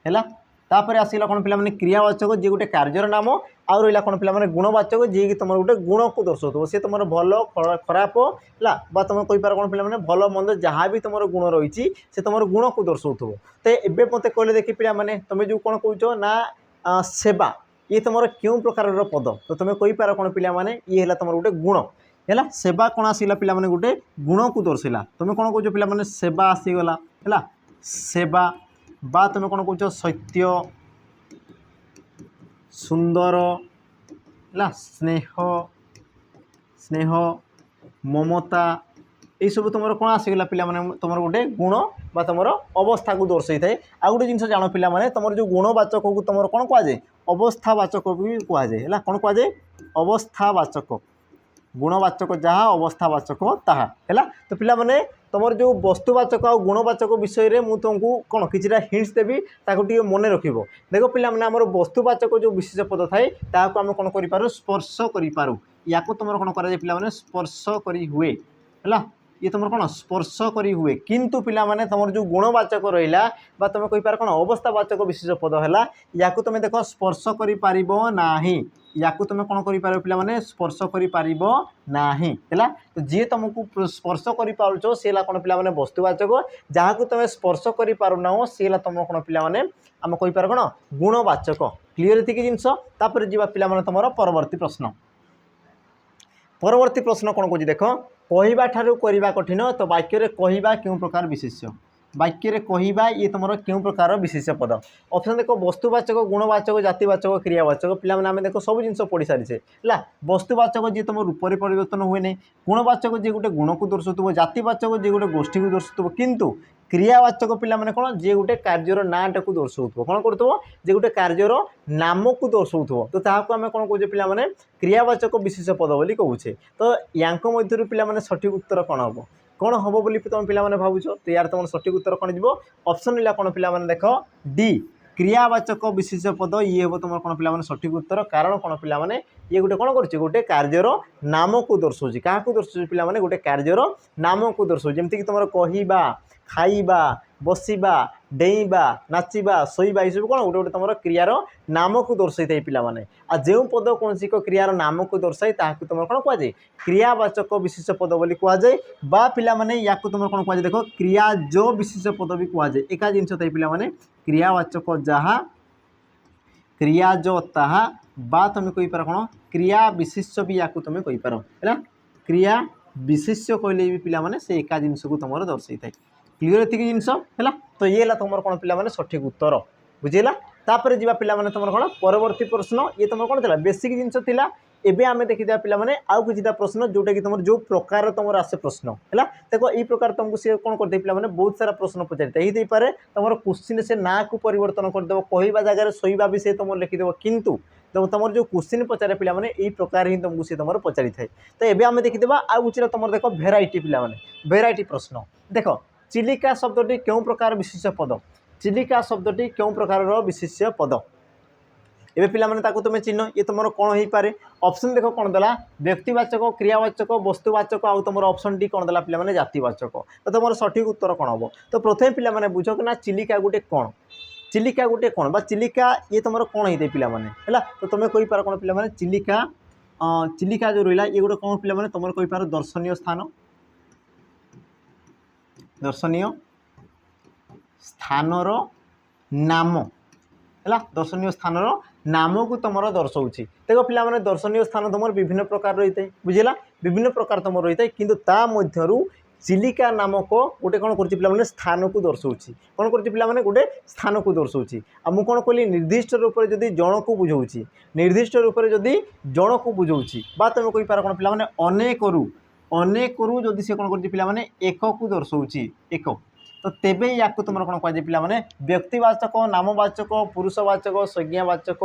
है तापर आसला कौन पिला क्रियावाचक जी गोटे कार्यर नाम आउ रहा कौन पिला गुणवाचक जी कि तुम गोटे गुण को दर्शाऊ सी तुम भल खराब है तुम कहींपार कौन पिला भल मंद जहाँ भी तुम गुण रही से तुम गुण को दर्शाऊ तो ये मत कहले देखी पिला तुम जो कौन कौच ना सेवा ये तुम क्यों प्रकार पद तो तुम कहींपार कौन पिला ये है तुम गोटे गुण है सेवा कौन आसला पिला गोटे गुण को दर्शाला तुम कौन कौच पिला सेवा आसीगला है सेवा बा तुम कौन कौच सत्य सुंदर है स्नेह स्नेह ममता ये सब तुम कौन आसीगला पिला तुम गोटे गुण बा तुम अवस्था को दर्शाई थाए आ गोटे जिन जान पिला तुम जो गुणवाचक को तुम कौन कहुए अवस्थावाचक भी कहुए है कौन कहुए अवस्थावाचक गुणवाचक जहाँ अवस्थावाचक ताहा है तो पिला तुम जो वस्तुवाचक आ गुणवाचक विषय में मुझे तुमको कौन कि हिंट्स देवी ताको मन रख देख पिला आमर वस्तुवाचक जो विशेष पद थाए ताको आम कौन कर स्पर्श करूँ या तुम कौन कर पिला स्पर्श करी हुए है ये तुम कौन स्पर्श करी हुए किंतु पिला माने तुम जो गुणवाचक रहा बा तुम कहीपर कौन अवस्थावाचक विशेष पद है या तुम देख स्पर्श कर या तुम कौन कर पिला माने स्पर्श कर तो जी तुमको स्पर्श कर पार्छ सी कौन पिला माने वस्तुवाचक जहाँ को तुम स्पर्श कर पारना सी तुम कौन पिला माने आम कहीपर कौन गुणवाचक क्लीयर थी जिनस तापर जी पिला माने तुम परवर्ती प्रश्न परवर्ती प्रश्न कौन कह देख कहवा ठारू करवा कठिन तो वाक्य कहवा क्यों प्रकार विशेष्य वाक्य कहवा ये तुम क्यों प्रकार विशेष पद ऑप्शन देख वस्तुवाचक गुणवाचक जातिवाचक क्रियावाचक पिला आम देख सब जिन पढ़ी सारी है वस्तुवाचक जी तुम रूप परिवर्तन हुए नहीं गुणवाचक जी गोटे गुण को दर्शाऊ जातिवाचक जी गोटे गोष्ठी को दर्शाऊ किंतु क्रियावाचक पिला माने कौन जे गोटे कार्यर नाटा को दर्शाऊ कौन करूँ जे गोटे कार्यर नाम को दर्शाऊ तो ताकू आम कौन कहे पिला माने क्रियावाचक विशेष पद बोली कहूचे तो या मध्य पिला माने सठिक उत्तर कौन हम कौन हम बोली तुम पिला माने भावुच तो यार तुम सठिक उत्तर कौन जीव ऑप्शन रहा कौन पिला माने देख डी क्रियावाचक विशेष पद ये हम तुम कौन पिला माने सठिक उत्तर कारण कौन पिला माने ये गोटे कौन कर गोटे कार्यर नाम को दर्शाऊ क्या दर्शाऊ पिला माने गोटे कार्यर नाम को दर्शाऊ जमीक तुम कहवा खाइबा बसवा डेइबा नाचिबा शोइबा ये सब कौन गोटे गोटे तुम क्रियार नाम को दर्शाई था पिला माने आ जो पद कौन सी क्रियार नाम को दर्शाई ताकू तुम कौन कहुए क्रियावाचक विशेष पद बोली कहुए बा पिला माने या तुम कौन कहुए देख क्रियाज विशेष पद भी कहुए एका जिनस था पिला माने क्रियावाचक जहाँ क्रियाज ताहा बा तुम कहीपर कौन क्रिया विशेष भी या तुम कहीपर है क्रिया विशेष कहले भी पिला माने से एका जिनस को तुम दर्शाई था क्लीयर एतिक जिनस है तो ये तुम कौन पिला माने सठिक उत्तर बुझेगा तापर जी पिला माने तुम कौन परवर्ती प्रश्न ये तुम कौन था बेसिक जिनस थिला एबे आमे देखिदा पिला माने आउ किछिटा प्रश्न जोटा कि तुम जो प्रकार तुम आसे प्रश्न है देखो ये प्रकार तुमको सी कौन करते पिला माने बहुत सारा प्रश्न पचारिता ही पारे तुम क्वेश्चन से ना को परिवर्तन करदेव कहवा जगह शोइबा भी से तुम लिखिदेव किंतु तुम जो क्वेश्चन पचारे पिला माने यही प्रकार ही तुमको सी तुम पचारि थाए तो एबे आमे देखिदेबा आउ किछिटा तुम देख भेराइटी पिला माने भेराइटी प्रश्न देख चिलिका शब्दटी क्यों प्रकार विशेष पद चिलिका शब्दटी क्यों प्रकार विशेष पद एबे पिला माने ताकू तुम चिन्ह ये तुम कौन हो पारे ऑप्शन देख कौन देला व्यक्तिवाचक क्रियावाचक वस्तुवाचक आउ तुम ऑप्शन डी कौन देला पिला माने जातिवाचक तो तुम सठिक उत्तर कौन हम तो प्रथम पिला माने बुझ कि ना चिलिका गोटे कौन चिलिका गोटे कौन बा चिलिका ये तुम कौन होते पिला माने है तो तुम कहीपर कौन पिला माने चिलिका चिलिका जो रहा ये गोटे कौन पिला माने तुम कहीपर दर्शनीय स्थान दर्शनीय स्थानर नाम है दर्शनीय स्थानर नाम को तुम दर्शाऊँ देख पिला माने दर्शनीय स्थान तुम विभिन्न प्रकार रही है बुझेगा विभिन्न प्रकार तुम रही है किंतु ता मध्यरु चिलिका नामक गोटे कौन कर पिला माने स्थान को दर्शाऊँ कौन कर पिला माने गोटे स्थान को दर्शाऊँ आ मु कौन कहली निर्दिष्ट रूप से जदि जन को बुझाऊँ निर्दिष्ट रूप से जदि जन को बुझाऊँ बा तुम कहीपर कौन पिला माने अनेकरू जदि से कौन कर पिला माने एक को दर्शाऊँ एक तो तेबे या तुम कौन कह पिला माने व्यक्तिवाचक नामवाचक पुरुषवाचक संज्ञावाचक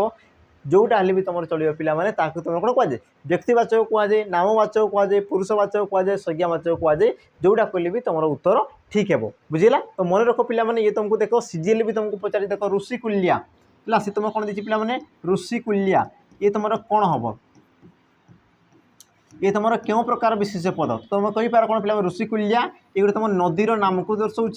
जोटा हेल्ले भी तुम चलो पिला माने ताकू तुम कौन कहुए व्यक्तिवाचक कहुए नामवाचक कहुए पुरुषवाचक कहुए संज्ञावाचक कहुए जोटा कहले भी तुम उत्तर ठीक है बुझेगा तो मन रख पिला माने ये तुमको देख सीजीएल भी तुमको पचारि देख ऋषिकुल्या है सी तुम कौन देखिए पिला माने ऋषिकुल्या ये तुम कौन हम ये तुम क्यों प्रकार विशेष पद तुम कहीपर कौन पिला ऋषिकुल्या ये गोटे तुम नदीर नाम को दर्शाऊँ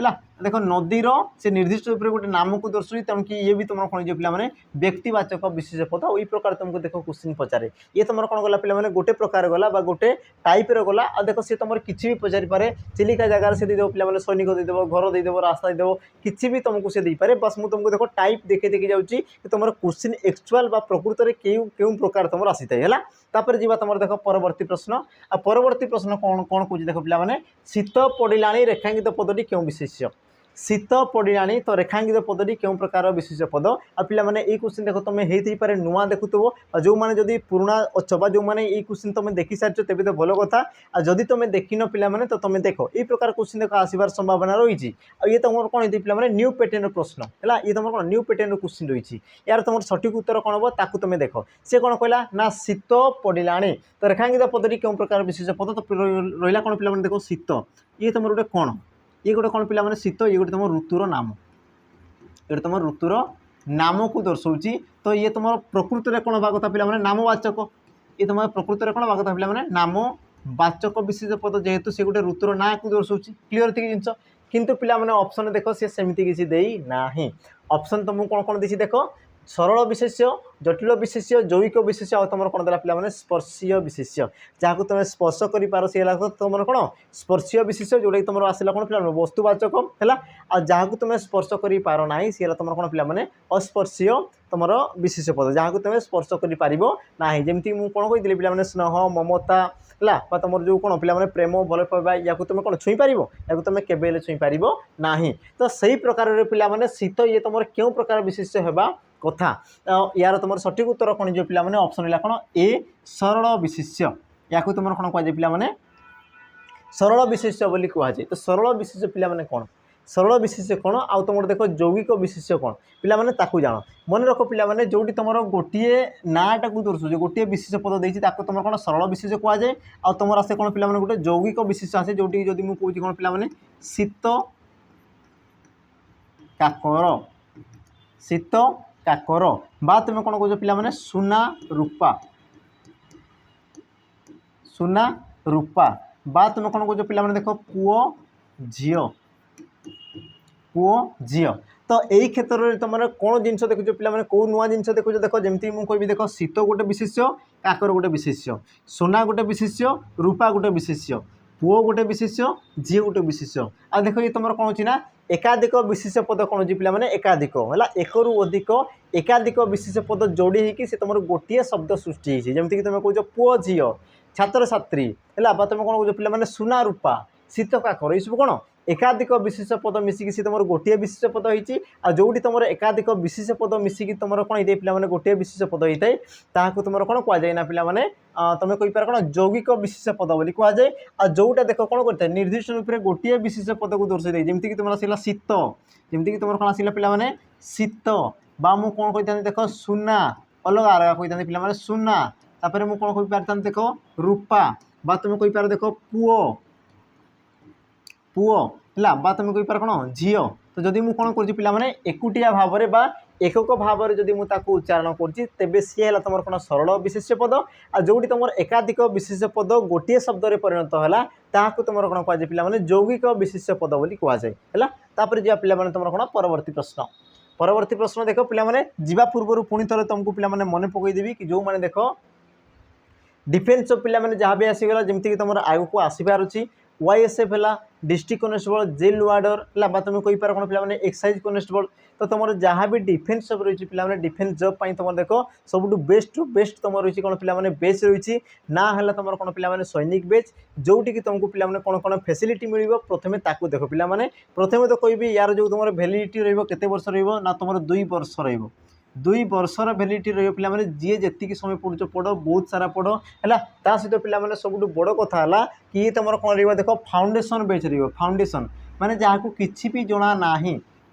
है देख नदीर से निर्दिष्ट रूप से गोटे नाम को दर्शाऊँ तेणुक ये भी तुम कौन पिला माने व्यक्तिवाचक विशेष पद और प्रकार तुमको देख क्वेश्चन पचारे ये तुम कौन गला पिला माने गोटे प्रकार गला गोटे टाइप गला आ देख सी तुम किसी भी पचारि पारे चिलिका जगह से देदेव पिला माने सैनिक देदेव घर देदेव रास्ता देदेव किसी भी तुमको से दे पारे बस मुझे तुमको देख टाइप देखे देखी जाऊँगी कि तुम क्वेश्चन एक्चुअल प्रकृत में क्यों प्रकार तुम आसी थाए है तापर जी तुम देख परवर्ती प्रश्न आ परवर्ती प्रश्न कौन कौन कह देख पिला माने शीत पड़ा रेखांकित पदटी क्यों विशेष्य शीत पड़ा तो रेखांकित पदटी क्यों प्रकार विशेष पद आ पिला माने ये क्वेश्चन देख तुम हो नुआ देखुव जो मैंने जदि पुराणा अच्छ जो मैंने ये क्वेश्चन तुम देखी सारी तेज तो भल कथा आ जदि तुम देखिन पिला माने तो तुम देख ये प्रकार क्वेश्चन देख आसबार संभावना रही ये तुम कौन होती पिला माने न्यू पैटर्न प्रश्न है ये तुम कौन न्यू पैटर्न क्वेश्चन रही यार तुम सठिक उत्तर कौन हम ताकू तुम देख से कौन कहला ना शीत पड़ा तो रेखांकित पदटी क्यों प्रकार विशेष पद तो रहा कौन पिला माने देखो शीत ये तुम गोटे कौन ये गोटे कौन पिला माने शीत ये गोटे तुम ऋतुर नाम ये तुम ऋतुर नाम को दर्शाऊँ तो ये तुम प्रकृत में कौन हवा कथा पिला माने नामवाचक ये तुम प्रकृत में कौन हवा कथा पिला माने नामवाचक बाचक विशेष पद जेहेतु से गोटे ऋतुर ना को दर्शाऊँ क्लीयर थी जिनस किंतु पिला माने ऑप्शन देख सी सेमती किसी देई नाही ऑप्शन तुमको कौन कौन देसी देख सरल विशेष्य जटिल विशेष्य जैविक विशेष्य आ तुम कौन देला पिला माने स्पर्शीय विशेष्य जहाँ तुम स्पर्श कर पार सी तुम कौन स्पर्शीय विशेष्य जोटा कि तुम आसला कौन पिला वस्तुवाचक है आ जहाँ तुम स्पर्श कर पार ना सी तुम कौन पिला माने अस्पर्शीय तुम विशेष पद जहाँ तुम स्पर्श कर पार ना जमी मुझे कौन कही पिला माने स्नेह ममता है तुम जो कौन पिला प्रेम भल पाइबा या तुम कौन छुई पार या तुम केवे छुई पार ना तो सही प्रकार पिला माने शीत ये तुम क्यों प्रकार विशेष होगा कथा यार तुम सठिक उत्तर कौन जो पिला माने ऑप्शन है कौन ए सरल विशेष्य या तुम कौन कह पिला माने सरल विशेष्य बोली कहुए तो सरल विशेष्य पिला माने कौन सरल विशेष्य कौन आउ तुम देख जौगिक विशेष्य कौन पिला माने ताकू जान मन रख पिला माने जोटी तुम गोटे नाटा को दर्शाऊँ गोटे विशेष पद देती तुम कौन सरल विशेष कहुए आ तुम आसे कौन पिला माने गोटे जौगिक विशेष आसे जोटी जदि मुझे कहूँ कौन पिला माने शीत काकर शीत काकर बा तुम कौन कह पिला माने सुना रूपा बा तुम कौन कह पिला माने देख पुओ झी तो यही क्षेत्र में तुम कौन जिन देखुच पिला माने कौ नुआ जिन देखुच देख जमी मुझे कहि देख शीत गोटे विशेष्य काकर गोटे विशेष्य सोना गोटे विशेष्य रूपा गोटे विशेष्य पुओ गोटे विशेष्य झी गोटे विशेष्य आ देख ये तुम कौन होची ना एकाधिक विशेष पद कौन होची पिला माने एकाधिक है एक रु अधिक एकाधिक विशेष पद जोड़ी होगी से तुम गोटे शब्द सृष्टि जमीक तुम कह पुओ झी छात्र छात्री है तुम कौन कह पिला माने सुना रूपा शीत काकर ये सब कौन एकाधिक विशेष पद मिसिकी सी तुम गोटे विशेष पद होती जोटी तुम एकाधिक विशेष पद मिसिकी तुम कौन होता है पिला माने गोटे विशेष पद होता है ताकू तुम कौन कहुए ना पिला माने तुम कहीपर कौन जौगिक विशेष पद बोली कहुए आ जोटा देख कौन करता है निर्दिष्ट रूप से गोटे विशेष पद को दर्शाई जमीक तुम आसला शीत जमीक तुम कौन आसला पिला माने शीत बा मु कौन कही देख सुना अलग अलग कही था पिला माने सुना तापर मु कौन कही पार देख रूपा बा तुम कहीपर देख पुओ है बा तुम कहीपर कौन झील तो जदि मुझे कौन कर पिला माने एकुटिया भाव में बा एकक भाव में जदि मुझे उच्चारण करुँची तेबे सी है तुम कौन सरल विशेष पद आ जोटी तुम एकाधिक विशेष पद गोटे शब्द में परिणत है ताकू तुम कौन कहुए पिला माने जौगिक विशेष पद बोली कहुए है तापर जा पिला माने तुम कौन परवर्ती प्रश्न देख पिला माने जीवा पूर्व पुणी थे तुमको पिला माने मन पकईदेवी कि जो माने देख डिफेन्स पिला माने जहाँ भी आसीगला जमीक तुम आग को आसबार अच्छी YSF है डिस्ट्रिक्ट कनेस्टेबल जेल वार्डर है तुम कहीपर कौन पिला एक्साइज कनेस्टेबल तो तुम जहाँ भी डिफेन्स सब रही है डिफेन्स जॉब पर तुम देख सब बेस्ट टू बेस्ट तुम रही कौन पिला बेच रही ना है तुम कौन पिला सैनिक बेच जोटि तुमको पिला कौन कौन फैसिलिटी मिल प्रथम ताकू देख पिला प्रथम तो कहबी यार जो तुम वैलिडिटी रते वर्ष रहा 2 वर्ष रु वर्षर वैलिडिटी रहा पे जी जी समय पढ़ुच पढ़ बहुत सारा पढ़ है सहित पे सब बड़ कथा है कि तुम कौन रहा देख फाउंडेशन बेच फाउंडेशन माने जहाँ को किसी भी जना ना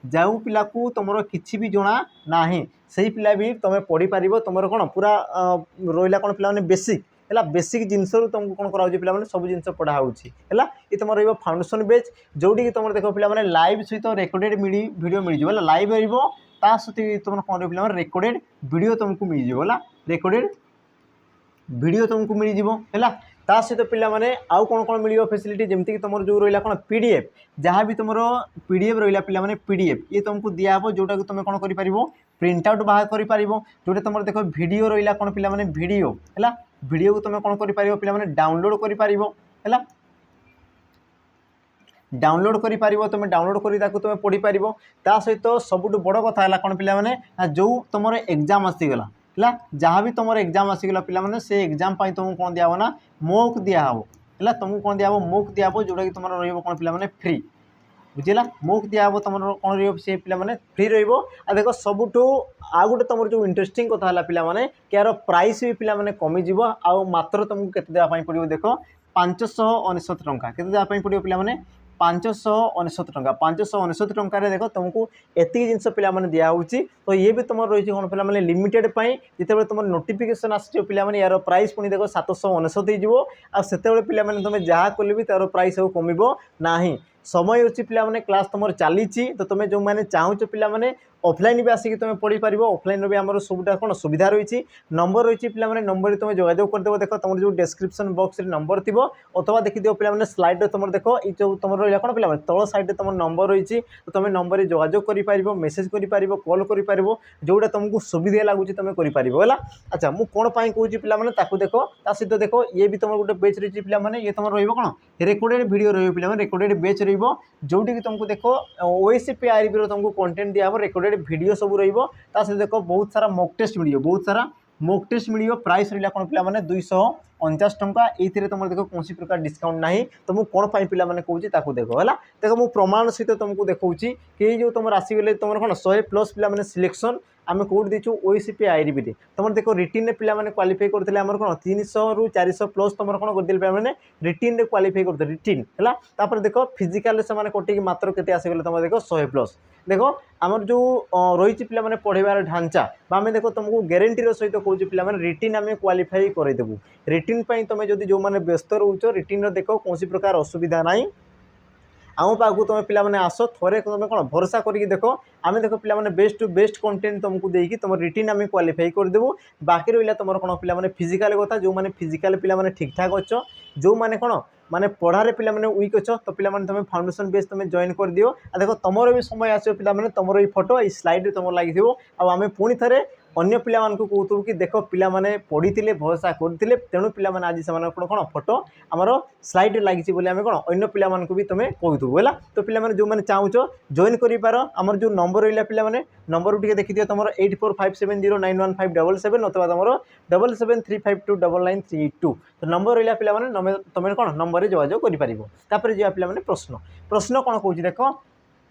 जो पिला को तुम किसी भी जना ना से पिला भी तुम पढ़ी पार तुम कौन पूरा रहा कौन पे बेसिक है बेसिक जिनस तुमको कौन कराऊँ पे सब जिन पढ़ाऊँ है ये तुम रही फाउंडेशन बेच जोटी तुम देख पे लाइव सहित रेकर्डेड वीडियो मिल जाए लाइव ता सहित तुम कौन पे रेकर्डेड वीडियो तुमको मिल जाए रेकर्डेड वीडियो तुमको मिल जाए ता सहित पिला माने आउ कौन कौन मिल फैसिलिटी जमीक तुम जो रहा कौन PDF जहाँ भी तुम PDF रहा पिला माने PDF ये तुमको दिहब जोटा कि तुम कौन कर प्रिंट आउट बाहर कर जोटा तुम देख वीडियो रहा कौन पिला माने वीडियो है वीडियो को तुम कौन कर पिला माने डाउनलोड कर डाउनलोड कर तुम डाउनलोड कर तुम पढ़ी पार ता सहित सबुठ बड़ कथा है कौन पे जो तुम एग्जाम आसीगला है जहाँ भी तुम एग्जाम आसीगला पे से एग्जाम तुमको कौन दिहब ना मोक दिहब है तुमको कौन दिहब मोक दिहब जोटा कि तुम रहा पे फ्री बुझेगा मोक दिहब तुम कौन रे पे फ्री रहा देख सबुठ आ गए तुम जो इंटरेस्टिंग कथा है पे कि यार प्राइस भी पे कमिज आ मात्र तुमको केते देवाई पड़ो देख 599 टंका केते देवाई पड़ो पे 599 टंका 599 टंका देख तुमको एति जिनस पे दिखाई तो ये भी तुम रही कौन पे लिमिटेड जिते तुम नोटिफिकेशन आसो पे यार प्राइस पुणी देख 799 हो आते पे तुम जहाँ कले भी तार प्राइस कम ना समय अच्छी पे क्लास तुम चली तो तुम जो मैंने चाहूच पे ऑफलाइन भी आसिक तुम पढ़ी पार ऑफलाइन भी आम सबुटा कौन सुविधा रही नंबर रही पे नंबर तुम जोगाजोग करदेव देख तुम जो डेस्क्रिप्शन बॉक्स नंबर थी अथवा देखिए पे स्लाइड तुम देख ये जो तुम रहा कौन पे तल साइड तुम नंबर रही तो तुम नंबर जोगाजोग कर मेसेज कर कॉल कर जोटा तुमको सुविधा लगुच तुम कर अच्छा मुझे कौन पाई कहूँ पे देख सहित देख ये भी तुम गोटे बेच रही पे ये तुम रहा रेकर्डेड वीडियो रही रेकर्डेड बेच रोटी कि तुमको देख ओएसपी आईआरबी तुमको कंटेंट दिया रेकर्डेड वीडियो सब रही देख बहुत सारा मॉक टेस्ट मिल बहुत सारा मॉक टेस्ट मिल प्राइस रहा कौन पे 249 टंका ये तुम देख कौन प्रकार डिस्काउंट ना तो मुझे कौन पे पे कहूँ देख है देख मुझे प्रमाण सहित तुमको देखा कि जो तुम आसीगले तुम कौन 100+ पे सिलेक्शन आम कौट देचु ओएसपी आईआरबी तुम देख रिटिन पे क्वालिफाई करते कौन 300 ରୁ 400+ तुम कौन करदे पे रिटिन क्वालिफाई करते रिटिन है देख फिजिकाल से कटिक मात्र के आसीगले तुम देख 100+ देख आमर जो रही पे पढ़ेबार ढांचा आम देख तुमको ग्यारंटीर सहित कहूँ पे रिटिन आम क्वालिफाई करदेबू रिटिन तुम जो जो मैंने व्यस्त रोच रिटिन देख कौन प्रकार असुविधा ना आम पाक तुम पे आस थे तुम कौन भरोसा करके देख आम देख पे बेस्ट टू बेस्ट कंटेंट तुमको देकी तुम रिटिन आम क्वालिफाई करदेबू बाकी रहा तुम कौन पे फिजिकाल कथा जो मैंने फिजिकाल पे ठीक ठाक अच्छ जो मैंने कौन माने पढ़ारे पे वीक अच्छ तो पे तुम फाउंडेशन बेस तुम जॉइन कर दियो देख तुम भी समय आसो पे तुम ये फोटो ये स्लाइड तुम लगी आम पुणी थे अन्य पिला कहूँ कि देख पिलाने पढ़ी भरोसा करते तेणु पिलाने आज से कौन फोटो आमर स्लाइड लगी आम कौन अन्य पिला भी तुम कहूँ है तो पिलाने जो मैंने चाहूच जॉइन कर आमर जो नंबर रहा पिलाने नंबर टी देखिए तुम 8457091577 अथवा तुम 7735299382 तो नंबर रहा पिलाने तुम कौन नंबर जोगाजोग कर जा पिलाने प्रश्न प्रश्न कौन कहूँ देख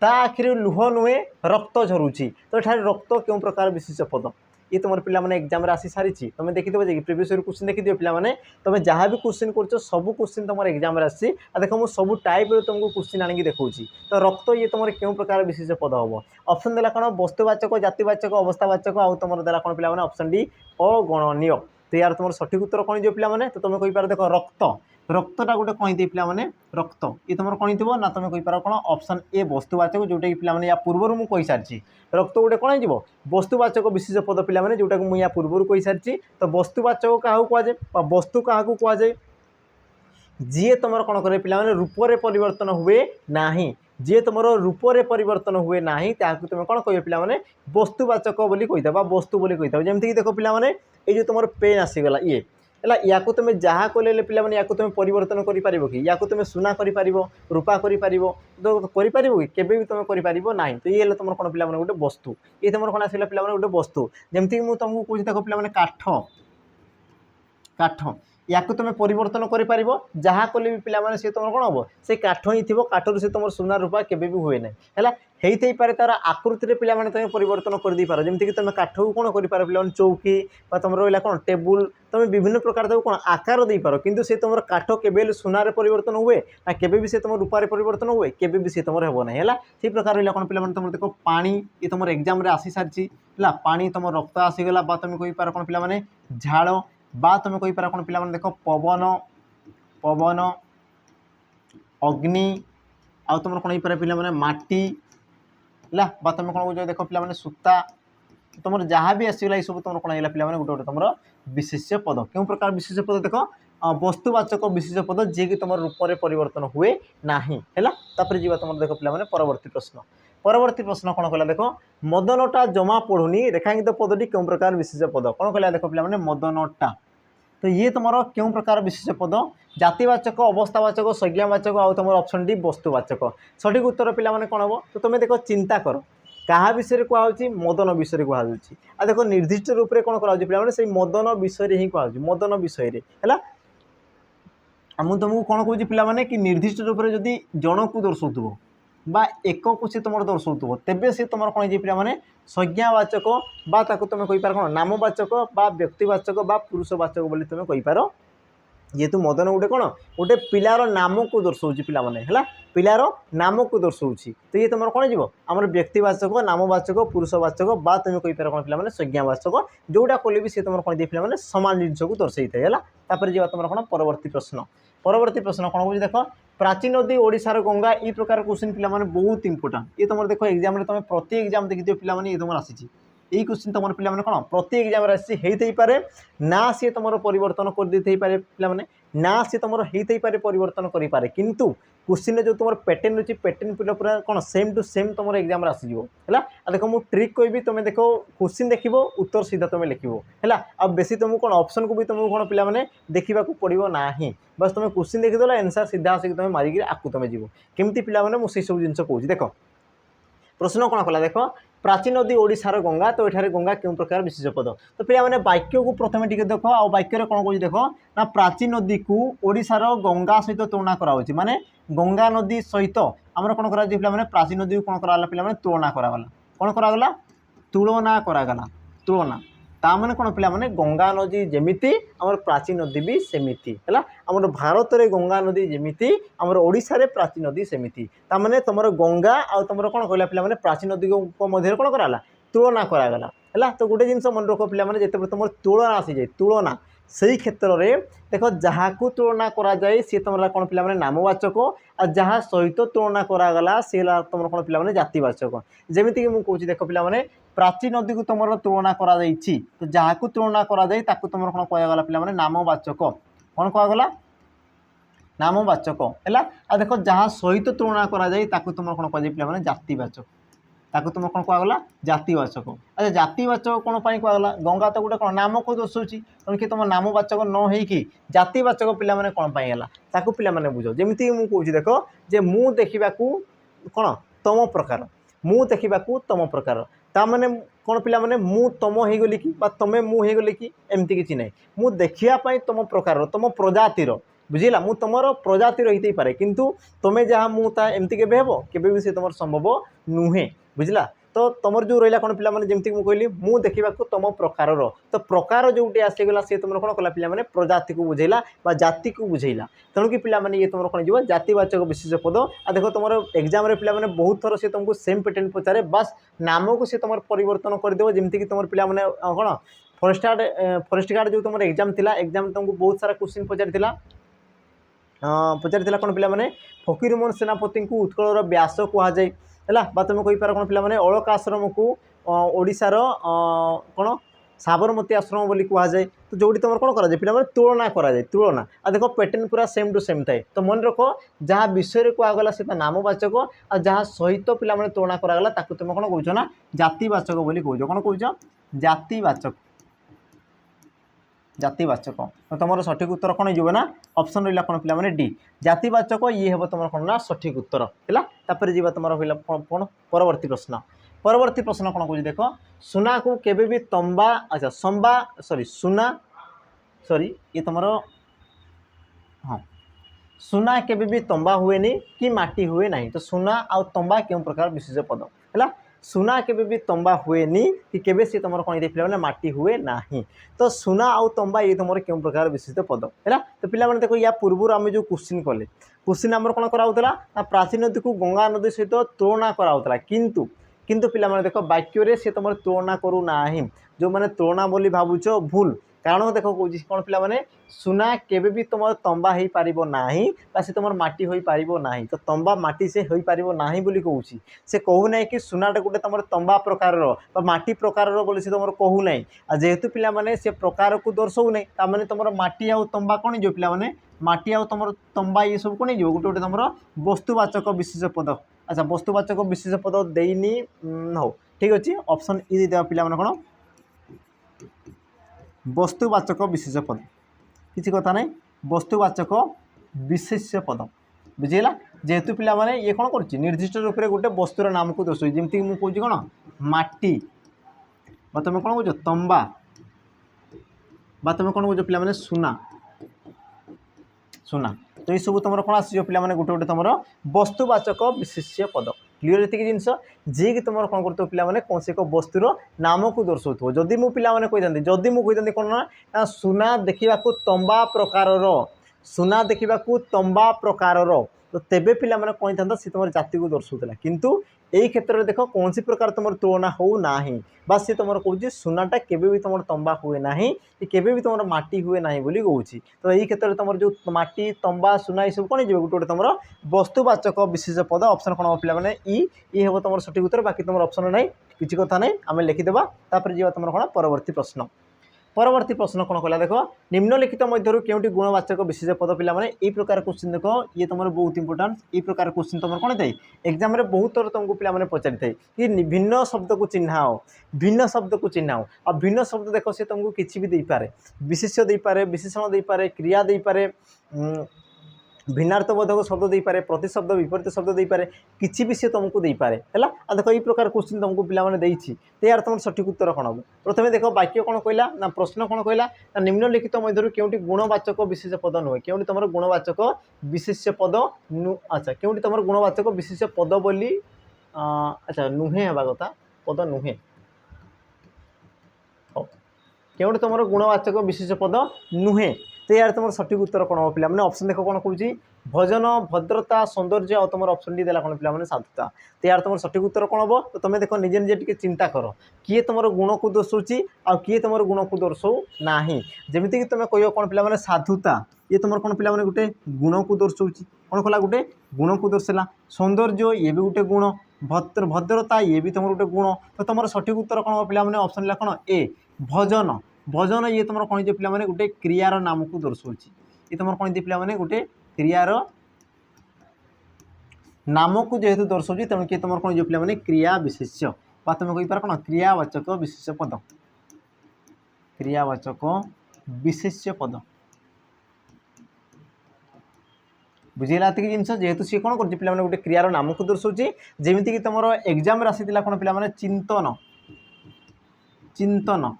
ता आखिर लुह नुहे रक्त झरुची तो ये रक्त क्यों प्रकार विशेष पद ये तुम पे एग्जाम आसी सारी तुम देखिए कि प्रीवियस क्वेश्चन देखिए पे तुम जहाँ भी क्वेश्चन कर सब क्वेश्चन तुम एग्जाम आसी देख मुझे सब टाइप तुमको क्वेश्चन आनिक देखा तो रक्त ये तुम क्यों प्रकार विशेष पद हम ऑप्शन देला कौन वस्तुवाचक जातिवाचक अवस्थावाचक आउ तुम देला कौन पे ऑप्शन डी अगणनीय तो यार तुम सठिक उत्तर कौन जो पे तो तुम कहींपार देख रक्त रक्तटा गोटे कही पे रक्त ये तुम कौन थो ना तुम कहींपार कौन ऑप्शन ए वस्तुवाचक जोटा कि पे या पूर्व मुझे कही सारी रक्त गोटे कौन हो वस्तुवाचक विशेष पद पे जोटा कि मुझे या पूर्व कही सारी तो वस्तुवाचक क्या कहुए वस्तु क्या कहुए जी तुम कौन करे पे रूपरे परिवर्तन हुए ना जी तुम रूपरे परिवर्तन हुए ना तुम कौन कह पे वस्तुवाचक कही वस्तु कही जमीक देख पे ये तुम पेन आसीगला ये है या तुम जहाँ कले पे या तुम परिवर्तन कर तुम सुना कर रूपा कर तो कर भी तुम करना तो ये तुम कौन पे गोटे वस्तु ये तुम कौन आसला पे गोटे वस्तु जमीक मुझे तुमको कौन देख पे काठ काठ या तुम परिवर्तन कर जहाँ कले भी पे सी तुम कौन हम से काठ ही थी काठर से तुम सुना रूपा केवे भी हुए ना है पारे तार आकृति पे तुम परिवर्तन कर दे पार जमीक तुम काठ को कौन कर पे चौकी तुम रहा कौन टेबुल तुम विभिन्न प्रकार कौन आकार दे पार किंतु से तुम काठ के सुनार परिवर्तन हुए ना केवे भी से तुम रूपार परिवर्तन हुए केवे भी से तुम हम ना है से प्रकार रहा कौन पे तुम देख पानी ये तुम एग्जाम आसी सारी है पानी तुम रक्त आसीगला तुम कहींपार कौन पे झाड़ बा तुम कहींपार कौन पे देख पवन पवन अग्नि आउ तुम कौन हो पे माटी है तुम कौन कह देख पे सूता तुम जहाँ भी आसगला ये सब तुम कौन है पे गोटे गोटे तुम विशेष्य पद क्यों प्रकार विशेष पद देख वस्तुवाचक विशेष पद जी कि तुम रूपरे परिवर्तन हुए ना है जी तुम देख पे परवर्ती प्रश्न कौन कहला देख मदनटा जमा पढ़ुनी रेखांकित पदटी क्यों प्रकार विशेष पद कौन कहला देख पे मदनटा तो ये तुम क्यों प्रकार विशेष पद जातिवाचक अवस्थावाचक संज्ञावाचक आउ तुम ऑप्शन डी वस्तुवाचक सठिक उत्तर पे कौन हम तो तुम देख चिंता कर क्या विषय कहुच्छी मदन विषय कहुच्छी आ देख निर्दिष्ट रूप से कौन कर से मदन विषय ही कहुच्छी मदन विषय है मुझे तुमको कौन कहूँ पे कि निर्दिष्ट रूप से जदि जन को दर्शाऊ बा एक को सी तुम दर्शाऊ तेबे सी तुम कौन पे संज्ञावाचक बा तुम कहींपार कौन नामवाचक बा व्यक्तिवाचक बा पुरुषवाचक बोली तुम कहींपार जेहेतु मदन गोटे कौन गोटे पिलार नाम को दर्शाऊँ पिलाने है पिलार नाम को दर्शाऊँ तो ये तुम कौन आम व्यक्तिवाचक नामवाचक पुरुषवाचक बा तुम कहींपार कौन पे संज्ञावाचक जोटा कले भी सी तुम कौन पे सामान जिन को दर्शाई है तापर जी तुम कौन परवर्ती प्रश्न कौन हो देख प्राचीन नदी ओडिशार गंगा ई प्रकार क्वेश्चन पिला माने बहुत इंपोर्टेंट ये तुम देखो एग्जाम रे तुम प्रति एग्जाम देखि पिला माने ये तुम आसी यही क्वेश्चन तुम पिला माने कोन प्रति एग्जाम रे आसी हेइतै पारे ना सी तुम परिवर्तन कर देथै पारे पिला माने ना सी तुम हेइतै पारे परिवर्तन करि पारे किंतु क्वेश्चन जो तुम पैटर्न अच्छी पैटर्न पिला पूरा कौन सेम टू सेम तुम एग्जाम आसीज है देखो मुझे ट्रिक कहबी तुम देखो क्वेश्चन देख उत्तर सीधा तुम लिख है अब बेसी तुमको कौन ऑप्शन को भी तुमको कौन पिला माने देखा पड़ो ना बस तुम क्वेश्चन देखीदेल आंसर सीधा आसिक तुम मारिक आकु तुम जीव केमती पिला माने मुझे सब जिन कहूँ देख प्रश्न कौन कला देख प्राचीन नदी ओडिशार गंगा तो ये गंगा क्यों प्रकार विशेष पद तो पिला माने वाक्य को प्रथम टिके देख आ वाक्य कौन कह देख ना प्राचीन नदी को ओडिशार गंगा सहित तुलना कराऊँ माने गंगा नदी सहित आमर कौन करा पिला माने प्राचीन नदी को कौन कराला पिला माने तुलना करागला कौन करागला तुलना करागला तुलना ताने कौन पिला माने गंगा नदी जेमिति आमर प्राचीन नदी भी सेमिति है आमर भारत में गंगा नदी जेमिति आमर ओडिशा रे प्राचीन नदी सेमिति ताने तुमर गंगा आ तुमर कौन कहला पिला माने प्राचीन नदी को मध्य कौन कराला तुलना करागला है तो गोटे जिनस मन रख पिला माने जेते तुम तुलना आसी जाए तुलना से क्षेत्र में देख जहाँ को तुलना करा जाए सी तुम कौन पिला माने नामवाचक आ जहाँ सहित तुलना करागला सी तुम कौन पिला माने जातिवाचक जमीती कि मुझे देख पिला माने प्राचीन नदी को तुम तुलना करा जाइछि तो जहाँ को तुलना करा जाए ताकू तुम कौन कहगला पिला माने नामवाचक कौन कहगला नामवाचक है आ देख जहाँ सहित तुलना करा जाए ताकू तुम कौन कह पिला माने जातिवाचक ताकू तुम कौन कहगला जातिवाचक अच्छा जातिवाचक कौन पाई कहगला गंगा तो गोटे कौन नाम को दर्शाऊँगी तेणु कि तुम नामवाचक न होइकी जातिवाचक पिला माने कौन पाई गला ताकू पिला माने बुझ जमीती मुझे कहूँ देख जे मु देखा कौन तम प्रकार मु देखा तम प्रकार ताने कौन पिला माने मु तम हो गली कि तमें मु हो गली कि एमती किसी ना मु देखापी तुम प्रकार तुम प्रजातिर बुझिला मु तुमर प्रजाति रही पारे किंतु तुम्हें जहाँ मुता एमती के केबे भी से तुम संभव नुहे बुझला तो तुम जो रहा कौन पिला जमीक मुझे कहली मु देखा तुम प्रकार तो प्रकार जो आसीगला सी तुम कौन कला पिला प्रजाति को बुझेला जाति को बुझेला तेणुक पिला ये तुम कौन जीव जातिवाचक विशेष पद आ देख तुम एग्जाम पिला बहुत थर सी तुमको सेम पैटर्न पचारे बस नाम को सी तुम परिवर्तन करदेव जमीक तुम पिला कौन फॉरेस्ट गार्ड जो तुम एग्जाम थिला एग्जाम तुमको बहुत सारा क्वेश्चन पचारि कौन पिला फकीरमोहन सेनापति को उत्कलर व्यास कहुए है तुम कहीपर कौन पिला अलका आश्रम को ओडिशार कौन साबरमती आश्रम बोली कहुए तो जोटी तुम कौन करा पिला तुलना कराए तुलना आ देख पैटर्न पूरा सेम टू सेम थाए तो मन रख जहाँ विषय कहगला से नामवाचक आ जहाँ सहित पिला तुलना करागला ताकू तुम कौन कौच ना जातिवाचक बोली कौच कौन कौच जातिवाचक जातिवाचक तो तुम सठिक उत्तर कौन हो ना ऑप्शन रहा कौन पिला डी जातिवाचक ये हम तुम कौन ना सठिक उत्तर है तापर जी तुम कौन परवर्ती प्रश्न कौन कौन देख सुना को केबे भी तंबा अच्छा संबा सॉरी सुना सॉरी ये तुम हाँ सुना केबे भी तंबा हुए नहीं कि माटी हुए नहीं तो सुना आ तंबा क्यों प्रकार विशेष पद है सुना केबे भी तंबा हुए नहीं कि केबे से तुम कौन पिला माटी हुए ना तो सुना आउ तंबा ये तुम क्यों प्रकार विशिष्ट पद है तो पिला देखो या पूर्व आम जो क्वेश्चन कले क्वेश्चन आम कौन कराऊला प्राचीन नदी को गंगा नदी सहित तुलना कराऊला किंतु पिला देख वाक्य से तुम तुलना करू ना जो मैंने तुलना बोली भावुच भूल कारण देख कौन पिला सुना केबे भी तुम तंबा हो पार ना से तुम माटी हो पार ना तो तंबा माटी से हो पार ना बोली कहूँ से कहूना कि सुनाटा गोटे तुम तंबा प्रकार माटी प्रकार बोली से तुम कहूना आ जेहेतु पिला से प्रकार को दर्शाऊ ना ताने तुम माटी आ तंबा कौन जो पिला माटी आ तुम तंबा ये सब कौन हो गोटे गोटे तुम वस्तुवाचक विशेष पद अच्छा वस्तुवाचक विशेष पद देनी हो ठीक अच्छे ऑप्शन ई दे पिला कौन वस्तुवाचक विशेष पद किसी कथा नहीं वस्तुवाचक विशेष पद बुझेगा जेहेतु पिला ये कौन कर निर्दिष्ट रूप से गोटे वस्तुर नाम को दर्शाई जमीक मुझे कौन कौन माटी तुम कौन कौच तंबा तुम कौन कौच पिला सुना सुना तो ये सब तुम कौन आस पिला गोटे गोटे तुम वस्तुवाचक विशेष पद क्लीयर ये जिनस जी कि तुम कौन कर पिला कौन से एक वस्तुर नाम को दर्शाऊ जदि मु पिला कही जदि मुझे कौन ना सुना देखा तंबा प्रकार सुना देखा तंबा प्रकार तो तेबे पिला कही था सी तुम जाति को दर्शाऊला किंतु यही क्षेत्र में देख कौन प्रकार तुम तुलना हो ना बस सी तुम कौन सुनाटा केवे भी तुम तंबा हुए ना कि केवे भी तुम माटी हुए ना बोली कौन। तो यही क्षेत्र में तुम जो माटी तंबा सुना ये सब कौन हो गोटे तुम वस्तुवाचक विशेष पद ऑप्शन कौन हम पे ई हम तुम सठिक उत्तर बाकी तुम ऑप्शन ना किसी कथा ना आम लिखिदेवा जी तुम कौन परवर्ती प्रश्न। परवर्ती प्रश्न कौन कहला देख निम्नलिखित मध्य क्योंटी गुणवाचक विशेष पद पिला माने ए प्रकार क्वेश्चन देख ये तुम बहुत इंपोर्टाट ये प्रकार क्वेश्चन तुम कौन थाई एग्जाम रे बहुत थर तुमको पिला माने पचारि थाई कि भिन्न शब्द को चिन्हाओ भिन्न शब्द को चिन्हाओ आ भिन्न शब्द देख से तुमको किसी भी दे पारे विशेष्य दे पारे विशेषण दे पारे क्रिया दे पारे भिन्नार्थबोधक शब्द दे पारे प्रतिशब्द विपरीत शब्द दे पारे किसी भी सी तुमको दे पारे है देख ये प्रकार क्वेश्चन तुमको पिलाने यार तुम सठिक उत्तर कौन हम प्रथम देख वाक्य कौन कहला ना प्रश्न कौन कहला ना निम्नलिखित मध्य क्योंटी गुणवाचक विशेष पद नुहे क्योंटी तुम गुणवाचक विशेष पद अच्छा क्योंटी तुम गुणवाचक विशेष पद बोली अच्छा नुहे हवा कथा पद नुहे क्योंटी तुम गुणवाचक विशेष पद नुहे तो यार तुम सठिक उत्तर कौन हम पे ऑप्शन देख कौन कौन भजन भद्रता सौंदर्य और तुम ऑप्शन डी देला कौन पे साधुता तो यार तुम सठिक उत्तर कौन हम तो तुम देख निजे निजे टी चिंता कर किए तुम गुण को दर्शाऊँ आ किए तुम गुण को दर्शाऊ ना जमीक तुम कह कौन पे साधुता ये तुम कौन पे गोटे गुण को दर्शाऊँ कौन कला गोटे गुण को दर्शाला सौंदर्य ये भी गोटे गुण भद्रता ये भी तुम गोटे गुण तो तुम सठिक उत्तर कौन हम पे ऑप्शन कौन ए भजन भजन ये तुम कौन पे गोटे क्रियार नाम को दर्शाऊँ ये तुम कौन पे गोटे क्रियार नाम को जेहेतु दर्शाऊँ तेणु किए तुम कौन पे क्रिया विशेष्य बा तुम कहीपर कौन क्रियावाचक विशेष पद क्रियावाचक विशेष्य पद बुझेगा ये जिन जेहेतु सी कौन कर गोटे क्रियार नाम को दर्शाऊँ जमीक तुम एग्जाम आसी कौन पे चिंतन चिंतन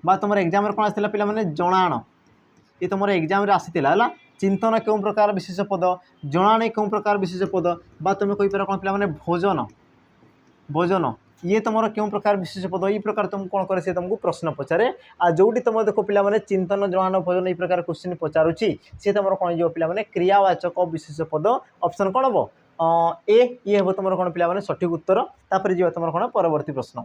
बा तुम एग्जाम कौन आसाला पे जनाण ये तुम एग्जाम आसाला चिंतन क्यों प्रकार विशेष पद जनाणे क्यों प्रकार विशेष पद बा तुम कहीपर कौन पे भोजन भोजन ये तुम क्यों प्रकार विशेष पद ये प्रकार तुम कौन करे से तुमको प्रश्न पचारे आ जोटी तुम देखो पे चिंतन जनाण भोजन ये प्रकार क्वेश्चन पचारुची सी तुम कौन जो पे क्रियावाचक विशेष पद ऑप्शन कौन हम ए ये हम तुम कौन पे सठिक उत्तर तापर जी तुम कौन परवर्ती प्रश्न।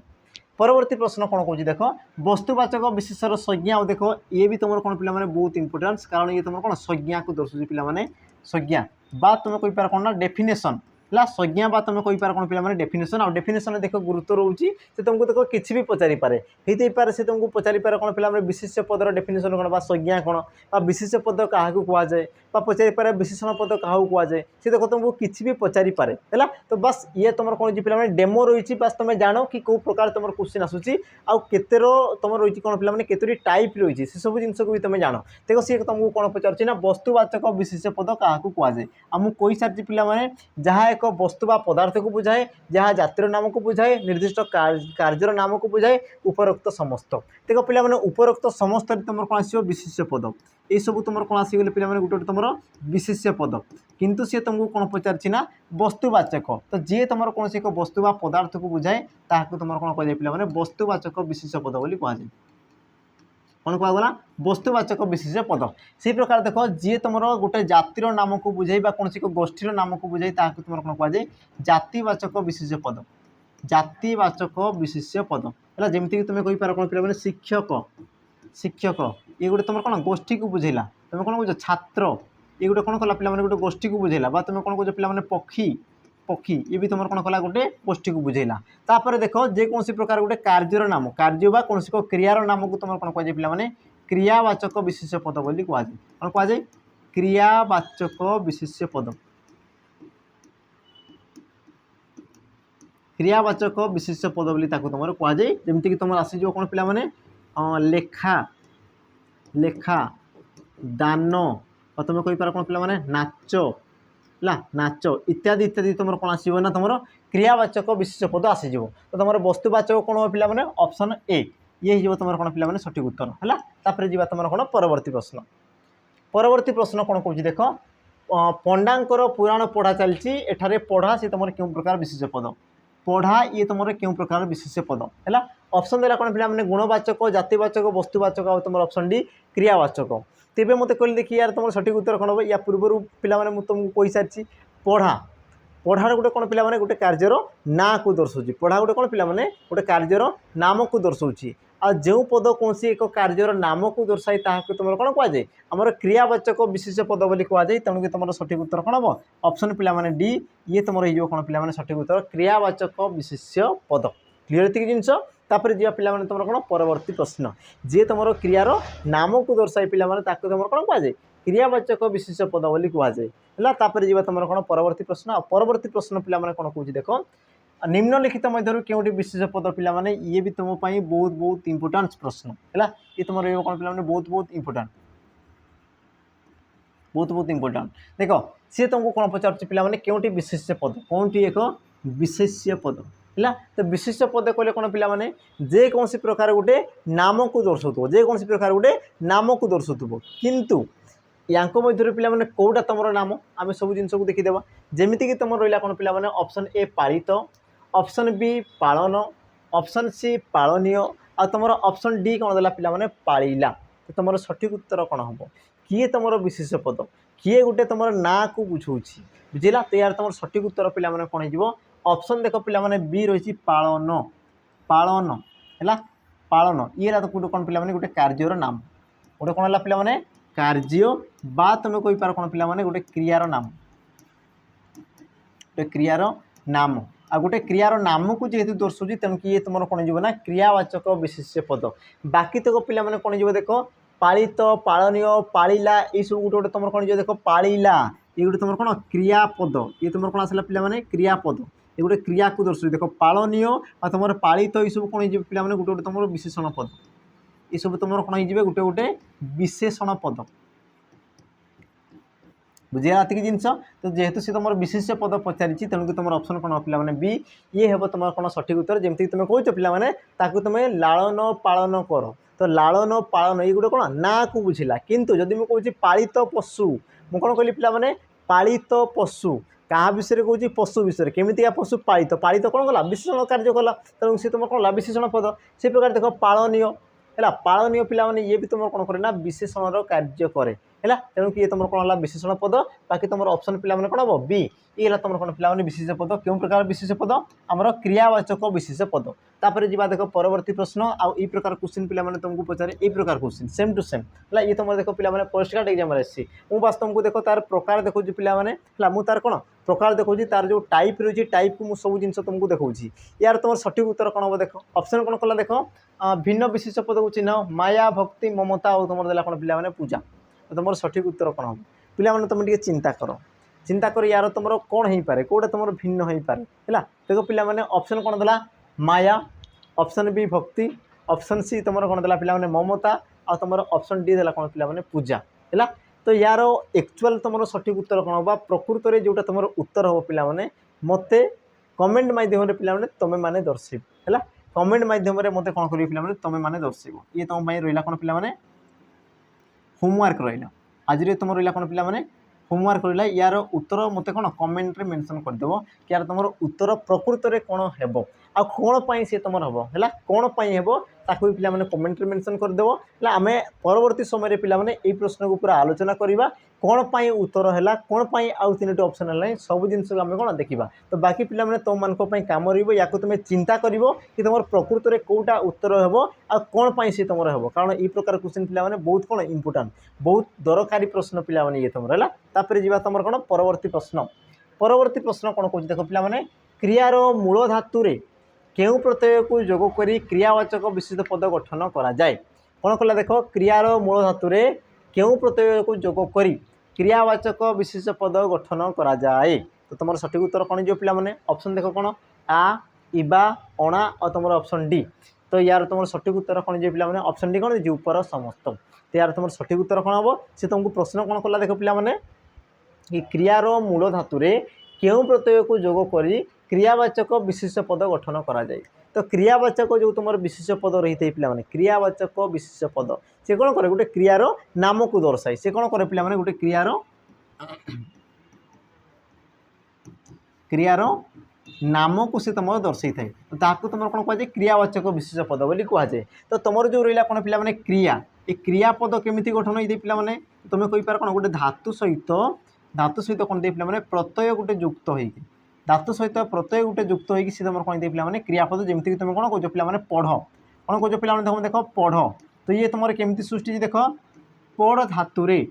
परवर्ती प्रश्न कौन कौन देख वस्तुवाचक विशेषर संज्ञा देख ये भी तुम कौन पे बहुत इंपोर्टेंस कारण ये तुम कौन संज्ञा को दर्शाऊँ पे संज्ञा बा तुम कहीपर कौन ना डेफिनेशन ला संज्ञा बा तुम कहीपर कौन पे डेफिनेशन आ डेफिनेशन देख गुरुत्व रोचे से तुमको देख किसी भी पचारि पारे होते पारे से तुमको पचारि पारे कौन पे विशेष पदर डेफिनेशन कौन संज्ञा कौन बा विशेष पद क्या कहुए पचारि पारे विशेषण पद क्या कहुए से देख तुमको किसी भी पचारि पारे है तो बस ये तुम कौन पे डेमो रही बस तुम जान कि कौ प्रकार तुम क्वेश्चन आसूसी आतेर तुम रही कौन पे केतोटी टाइप रही से सब जिनस भी तुम जान देख सी तुमको कौन पचार ना वस्तुवाचक विशेष पद क्या कहुए आमको कही सारी पे जहाँ एक वस्तु बा पदार्थ को बुझाए जहाँ जातिर नाम को बुझाए निर्दिष्ट कार्यर नाम को बुझाए उपरोक्त समस्त देख पे उपरोक्त समस्त तुम कौन आस विशेष पद ये सब तुम कौन आसगले पे गोटे तुम विशेष पद किंतु सी तुमको कौन पचार ना वस्तुवाचक तो जी तुम कौन एक वस्तु बा पदार्थ को बुझाए ताकू तुम कौन कह पे वस्तुवाचक विशेष पद बोली कहुए कौन कहगला वस्तुवाचक विशेष पद से प्रकार देख जी तुम गोटे जातिर नाम को बुझे कौन एक गोष्ठीर नाम को बुझे तुम कौन कहुए जातिवाचक विशेष पद जातिवाचक विशेष पद है जमीक तुम कहीपर कौन पे शिक्षक शिक्षक ये गोटे तुम कौन गोष्ठी को बुझेला तुम कौन कह छात्र ये गोटे कौन कला पे गोटे गोष्ठी को बुझेला तुम कौन कह पे पक्षी पक्षी ये भी तुम कौन कला गोटे गोष्ठी को बुझेला तापर देख जेकोसी प्रकार गोटे कार्यर नाम कार्य बा कौन क्रियार नाम को तुम कौन कह पे क्रियावाचक विशेष पद बोली कहुए कौन कहुए क्रियावाचक विशेष पद क्रियावाचक विशेष पद बोली तुम कहुए जमीक तुम आसीज कौन पे लेखा लेखा दान और तुम कहीपर कौन पे नाच है नाच इत्यादि इत्यादि तुम कौन आसो ना तुम क्रियावाचक विशेष पद आसीज तो तुम वस्तुवाचक कौन हो पे ऑप्शन ए ये हो तुम कौन पे सठिक उत्तर है तापर जी तुम कौन परवर्ती प्रश्न। परवर्ती प्रश्न कौन कौन देख पंडांकर पुराण पढ़ा चलती एठारे पढ़ा से तुम क्यों प्रकार विशेष पद पढ़ा ये तुम क्यों प्रकार विशेष पद है ऑप्शन देला कौन पे गुणवाचक जातिवाचक वस्तुवाचक और तुम ऑप्शन डी क्रियावाचक तेरे मत कहले देखिए यार तुम सठिक उत्तर कौन हम या पूर्व पे तुमको कही सारी पढ़ा पढ़ा गोटे कौन पे गोटे कार्यर ना को दर्शाऊँ पढ़ा गोटे कौन पे गोटे कार्यर नाम को दर्शाऊँ आ जो पद कौन एक कार्यर नाम को दर्शाई तुम कौन कहुए आमर क्रियावाचक विशेष पद बोली कहुए तेणुक तुम सठिक उत्तर कौन हम ऑप्शन पे डी ये तुम हो कौन पे सठिक उत्तर क्रियावाचक विशेष पद क्लीयर एतिक जिनस तापर जी पे तुम कौन परवर्ती प्रश्न जी तुम क्रियार नाम को दर्शाई पे तुम कौन कहुए क्रियावाचक विशेष पद बोली कहुए तापर जी तुम कौन परवर्ती प्रश्न परवर्ती प्रश्न पे कौन कौन देख निम्नलिखित मध्य क्योंटी विशेष पद पे ये भी तुम बहुत बहुत इंपोर्टाट प्रश्न है ये तुम कौन पे बहुत बहुत इंपोर्टाट बहुत इंपोर्टाट देख सी तुमको कौन पचार पे क्योंटी विशेष पद कौन टी एक विशेष पद है तो विशेष पद कहले कौन पे जेकोसी प्रकार गोटे नाम को दर्शाऊ जेकोसी प्रकार गोटे नाम को दर्शाऊ किंतु यांको मध्य पे कौटा तुम नाम आम सब जिन को देखीदेवा जमीक तुम रहा कौन पे ऑप्शन ए पालित ऑप्शन बी पालन ऑप्शन सी पालनीय आ तुम ऑप्शन डी कौन देला पे पालिला तो तुम सठिक उत्तर कौन हम किए तुम विशेष पद किए गोटे तुम ना को बुझाऊँ बुझेगा तो यार तुम सठिक उत्तर पे कौन हो ऑप्शन देख पे बी रही पालन पालन है पालन ये तो कौन पे गोटे कार्यर नाम गोटे कौन है पे कार्य बा तुम कही पार कौन पे गोटे क्रियार नाम गोटे क्रियार नाम आ गोटे क्रियार नाम को जेहेतु दर्शाऊँ तेणुक ये तुम कौन हो क्रियावाचक विशेष पद बाकी तक पे कौन हो देख पालित पालनीय पालिला ये सब गोटे गोटे तुम कौन देख पालिला ये गोटे तुम कौन क्रियापद ये तुम कौन आसला पे क्रियापद ये गोटे क्रिया को दर्शाऊँ देख पालनीय आ तुम पालित ये सब कौन पे गोटे गोटे तुम विशेषण पद ये सब तुम कौन हो गोटे गोटे विशेषण पद बुझेगा ये जिनस तो जेहेतु सी तुम विशेष पद पचारि तेणुक तुम ऑप्शन कौन पे बी ये हे तुम कौन सठिक उत्तर जमीक तुम कौच पे तुम लालन पालन कर तो लालन पालन ये गोटे कौन ना को बुझिला किंतु जदि मुझे कहूँ पालित पशु मुझे कौन कहली पे पालित पशु क्या विषय कहूँ पशु विषय केमितिका पशु पालित पालित कौन कला विशेषण कार्य कला तेणु सी तुम कौन विशेषण पद से प्रकार देख पालनीय है पालनीय पे ये भी तुम कौन करे विशेषण कार्य करे है तेणुक ये तुम कौन है विशेषण पद बाकी तुम ऑप्शन पे कौन हम बी ये तुम कौन पे विशेष पद क्यों प्रकार विशेष पद आमर क्रियावाचक विशेष पद तापर जी देख परवर्ती प्रश्न आउ ई प्रकार क्वेश्चन पे तुमको पचारे ये प्रकार क्वेश्चन सेम टू सेम है ये तुम देख पे पोस्ट कार्ड एग्जाम आसी बस तुमको देख तार प्रकार देखो पे तार कौन प्रकार देखो तार जो टाइप रही टाइप को सब जिन तुमको देखा यार तुम सठिक उत्तर कौन हम देख ऑप्शन कौन कला देख भिन्न विशेष पद को चिन्ह माया भक्ति ममता और तुम देला कौन पे पूजा तो तुम सठिक उत्तर कौन हम पे तुम चिंता कर यार तुम कौन हो पारे कौटा तुम भिन्न हो पारे है देखो पे ऑप्शन कौन देला माया ऑप्शन बी भक्ति ऑप्शन सी तुम कौन देला पे ममता आ तुम ऑप्शन डी देला कौन पे पूजा है तो यार एक्चुअल तुम सठिक उत्तर कौन हम प्रकृत में जोटा तुम उत्तर हम पे मत कमेंट मध्यम पे तुम मैंने दर्शे है कमेंट मध्यम मत कौन कर तुम मैंने दर्शेब ये तुम रहा कौन पे होमवर्क रहा आज तुम रहा कौन पे होमवर्क रहा यार उत्तर मत कौन कमेंट रे मेंशन करदेव कि यार तुम उत्तर प्रकृत में कौन हेब आ कौन पाई सी तुम हम है कौन पाई हेब ताकू भी पे कमेंट रे मेंशन करदेव आम परवर्ती समय पे प्रश्न को पूरा आलोचना करवा कौन पाई उत्तर है कौन पाई आउ तीन ऑप्शन है सब जिन आम कौन देखा तो बाकी पे तुम मान कम या तुम चिंता कर कि तुम प्रकृत में कौटा उत्तर हेब आ कौन पाई सी तुम हेब कारण ये प्रकार क्वेश्चन पे बहुत कौन इंपोर्टाट बहुत दरकारी प्रश्न पे ये तुम है तापर जी तुम कौन परवर्ती प्रश्न कौन कह देख पे क्रियार मूल धातु केउ प्रत्यय को जोग करी क्रियावाचक विशेष पद गठन करा जाए कौन कला देख क्रियार मूल धातु केउ प्रत्यय को जोग करी क्रियावाचक विशेष पद गठन करा जाए तो तुम सठिक उत्तर कौन जो पे ऑप्शन देख कौन आ इबा अणा और तुम ऑप्शन डी तो यार तुम सठिक उत्तर कौन जो पे ऑप्शन डी कौन ऊपर समस्त तो यार तुम सठिक उत्तर कौन हम से तुमको प्रश्न कौन कला देख पे कि क्रियार मूल धातु केउ प्रत्यय को जोग करी क्रियावाचक विशेष पद गठन करा जाए तो क्रियावाचक जो तुम विशेष पद रही थे पे क्रियावाचक विशेष पद से कौन करे गोटे क्रियार नाम को दर्शाए से कौन करे पे गोटे क्रियार नाम को से तुम दर्शाई थाए तो ताकू तुम कौन कहुए क्रियावाचक विशेष पद बोली कहुए तो तुम जो रहा कौन पे क्रिया ये क्रियापद केमी गठन होते पे तुम कहींपार कौन गोटे धातु सहित कौन दे पे प्रत्यय गोटे युक्त हो धातु सहित प्रत्यय गोटे युक्त होगी सी तुम कौन पे क्रियापद जमीक तुम कौन कौच पे पढ़ कौन कौच पे देख देख पढ़ तो ये तुम केमती सृष्टि देख पढ़ धातुरे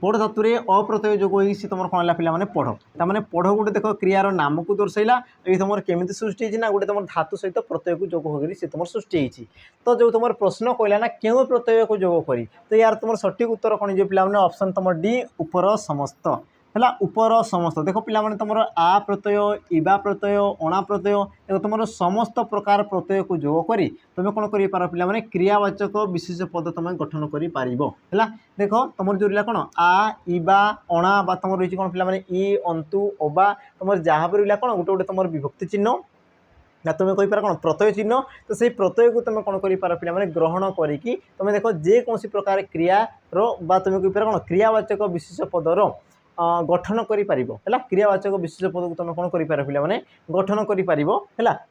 पढ़ धातुरे अप्रत्यय जोग होगी सी तुम कौन है पे पढ़ ताने पढ़ गोटे देख क्रियार नाम को दर्शाइला ये तुम केमी सृष्टि ना गोटे तुम धातु सहित प्रत्यय को जोग होगी सी तुम सृष्टि होती तो जो तुम प्रश्न कहला ना क्यों प्रत्यय को जोग करी तो यार तुम सठिक उत्तर कौन जो पे ऑप्शन तुम डी ऊपर समस्त है ऊपर समस्त देख पे तुम आ प्रत्यय इबा प्रत्यय अणा प्रत्यय तुम समस्त प्रकार प्रत्यय को जोग करी तुम कौन कर पे क्रियावाचक विशेष पद तुम गठन कर देख तुम जो रहा कौन आ इबा अणा बा तुम रही कौन पे इ अंतु अबा तुम जहाँ भी रहा कौन गोटे गोटे तुम विभक्ति चिन्ह ना तुम कहीपर कौन प्रत्यय चिन्ह तो से प्रत्यय को तुम कौन कर पे ग्रहण करी तुम देख जेकोसी प्रकार क्रियार बा तुम कहीपर कौन क्रियावाचक विशेष पदर गठन करें क्रियावाचक विशेष पद को तुम कौन कर पे गठन कर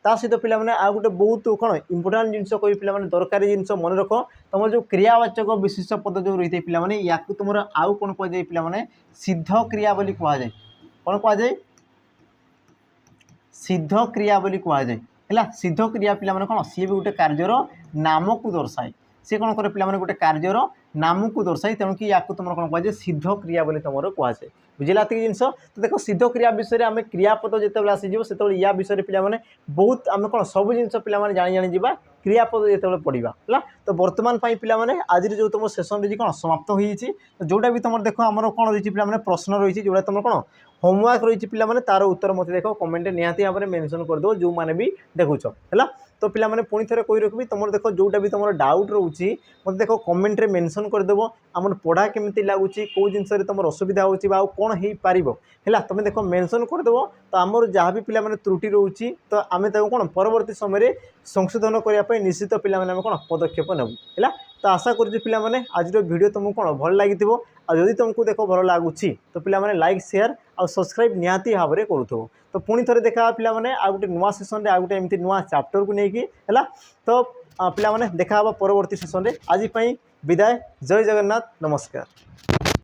सहित पे आ गोटे बहुत कौन इंपोर्टाट जिन कही पे दरकारी जिन मन रख तुम जो क्रियावाचक विशेष पद जो रही है या तुम आउ कौन कहुए पे सिद्ध क्रिया बोली कहुए कौन कहुए सिद्ध क्रिया बोली कहुए है सिद्ध क्रिया पे कौन सी भी गोटे कार्यर नाम को दर्शाए सी कौन करे पे गोटे कार्यर नाम को दर्शाई तेणुक या तुम कौन कहुए सिद्ध क्रिया बोली तुम कहुए बुझेगा जिन तो देख सिद्ध क्रिया विषय में आम क्रियापद जिते आसीज से या विषय पे बहुत आम कौन सब जिन पे जानी जानी क्रियापद जो पढ़ा है तो बर्तमान पे आज जो तुम सेसन रही कौन समाप्त होती तो जोटा भी तुम देख आम कौन रही पे प्रश्न रही जोटा तुम कौन होमवर्क रही पे तार उत्तर मत देख कमेंट निहाती भाव में मेंशन करदे जो मैंने भी देखुच है तो पिला माने पुणी थे कही रखी तुम देख जोटा भी तुम डाउट रोचे मत देख कमेंट रे मेंशन करदेव आम पढ़ा केमी लगुच कौ जिन तुम असुविधा होची कौन हो पार है तुम देख मेंशन करदेव तो आमर जहाँ भी पिला माने त्रुटि रोचे तो आम कौन परवर्ती समय संशोधन करने निश्चित पिला माने कौन पदक्षेप नेबू है तो आशा करुँ पिला आज वीडियो तुमको कौन भल लगी आदि तुमको देख भल लगुच तो पिला लाइक शेयर और सब्सक्राइब निहाती भाव में करूँ तो पुणी थे देखा पिला आ गोटे नुआ सेसन में आ गोटे एमती नुआ चैप्टर को लेकिन है तो पिला देखा परवर्ती सेसन में आज विदाय जय जगन्नाथ नमस्कार।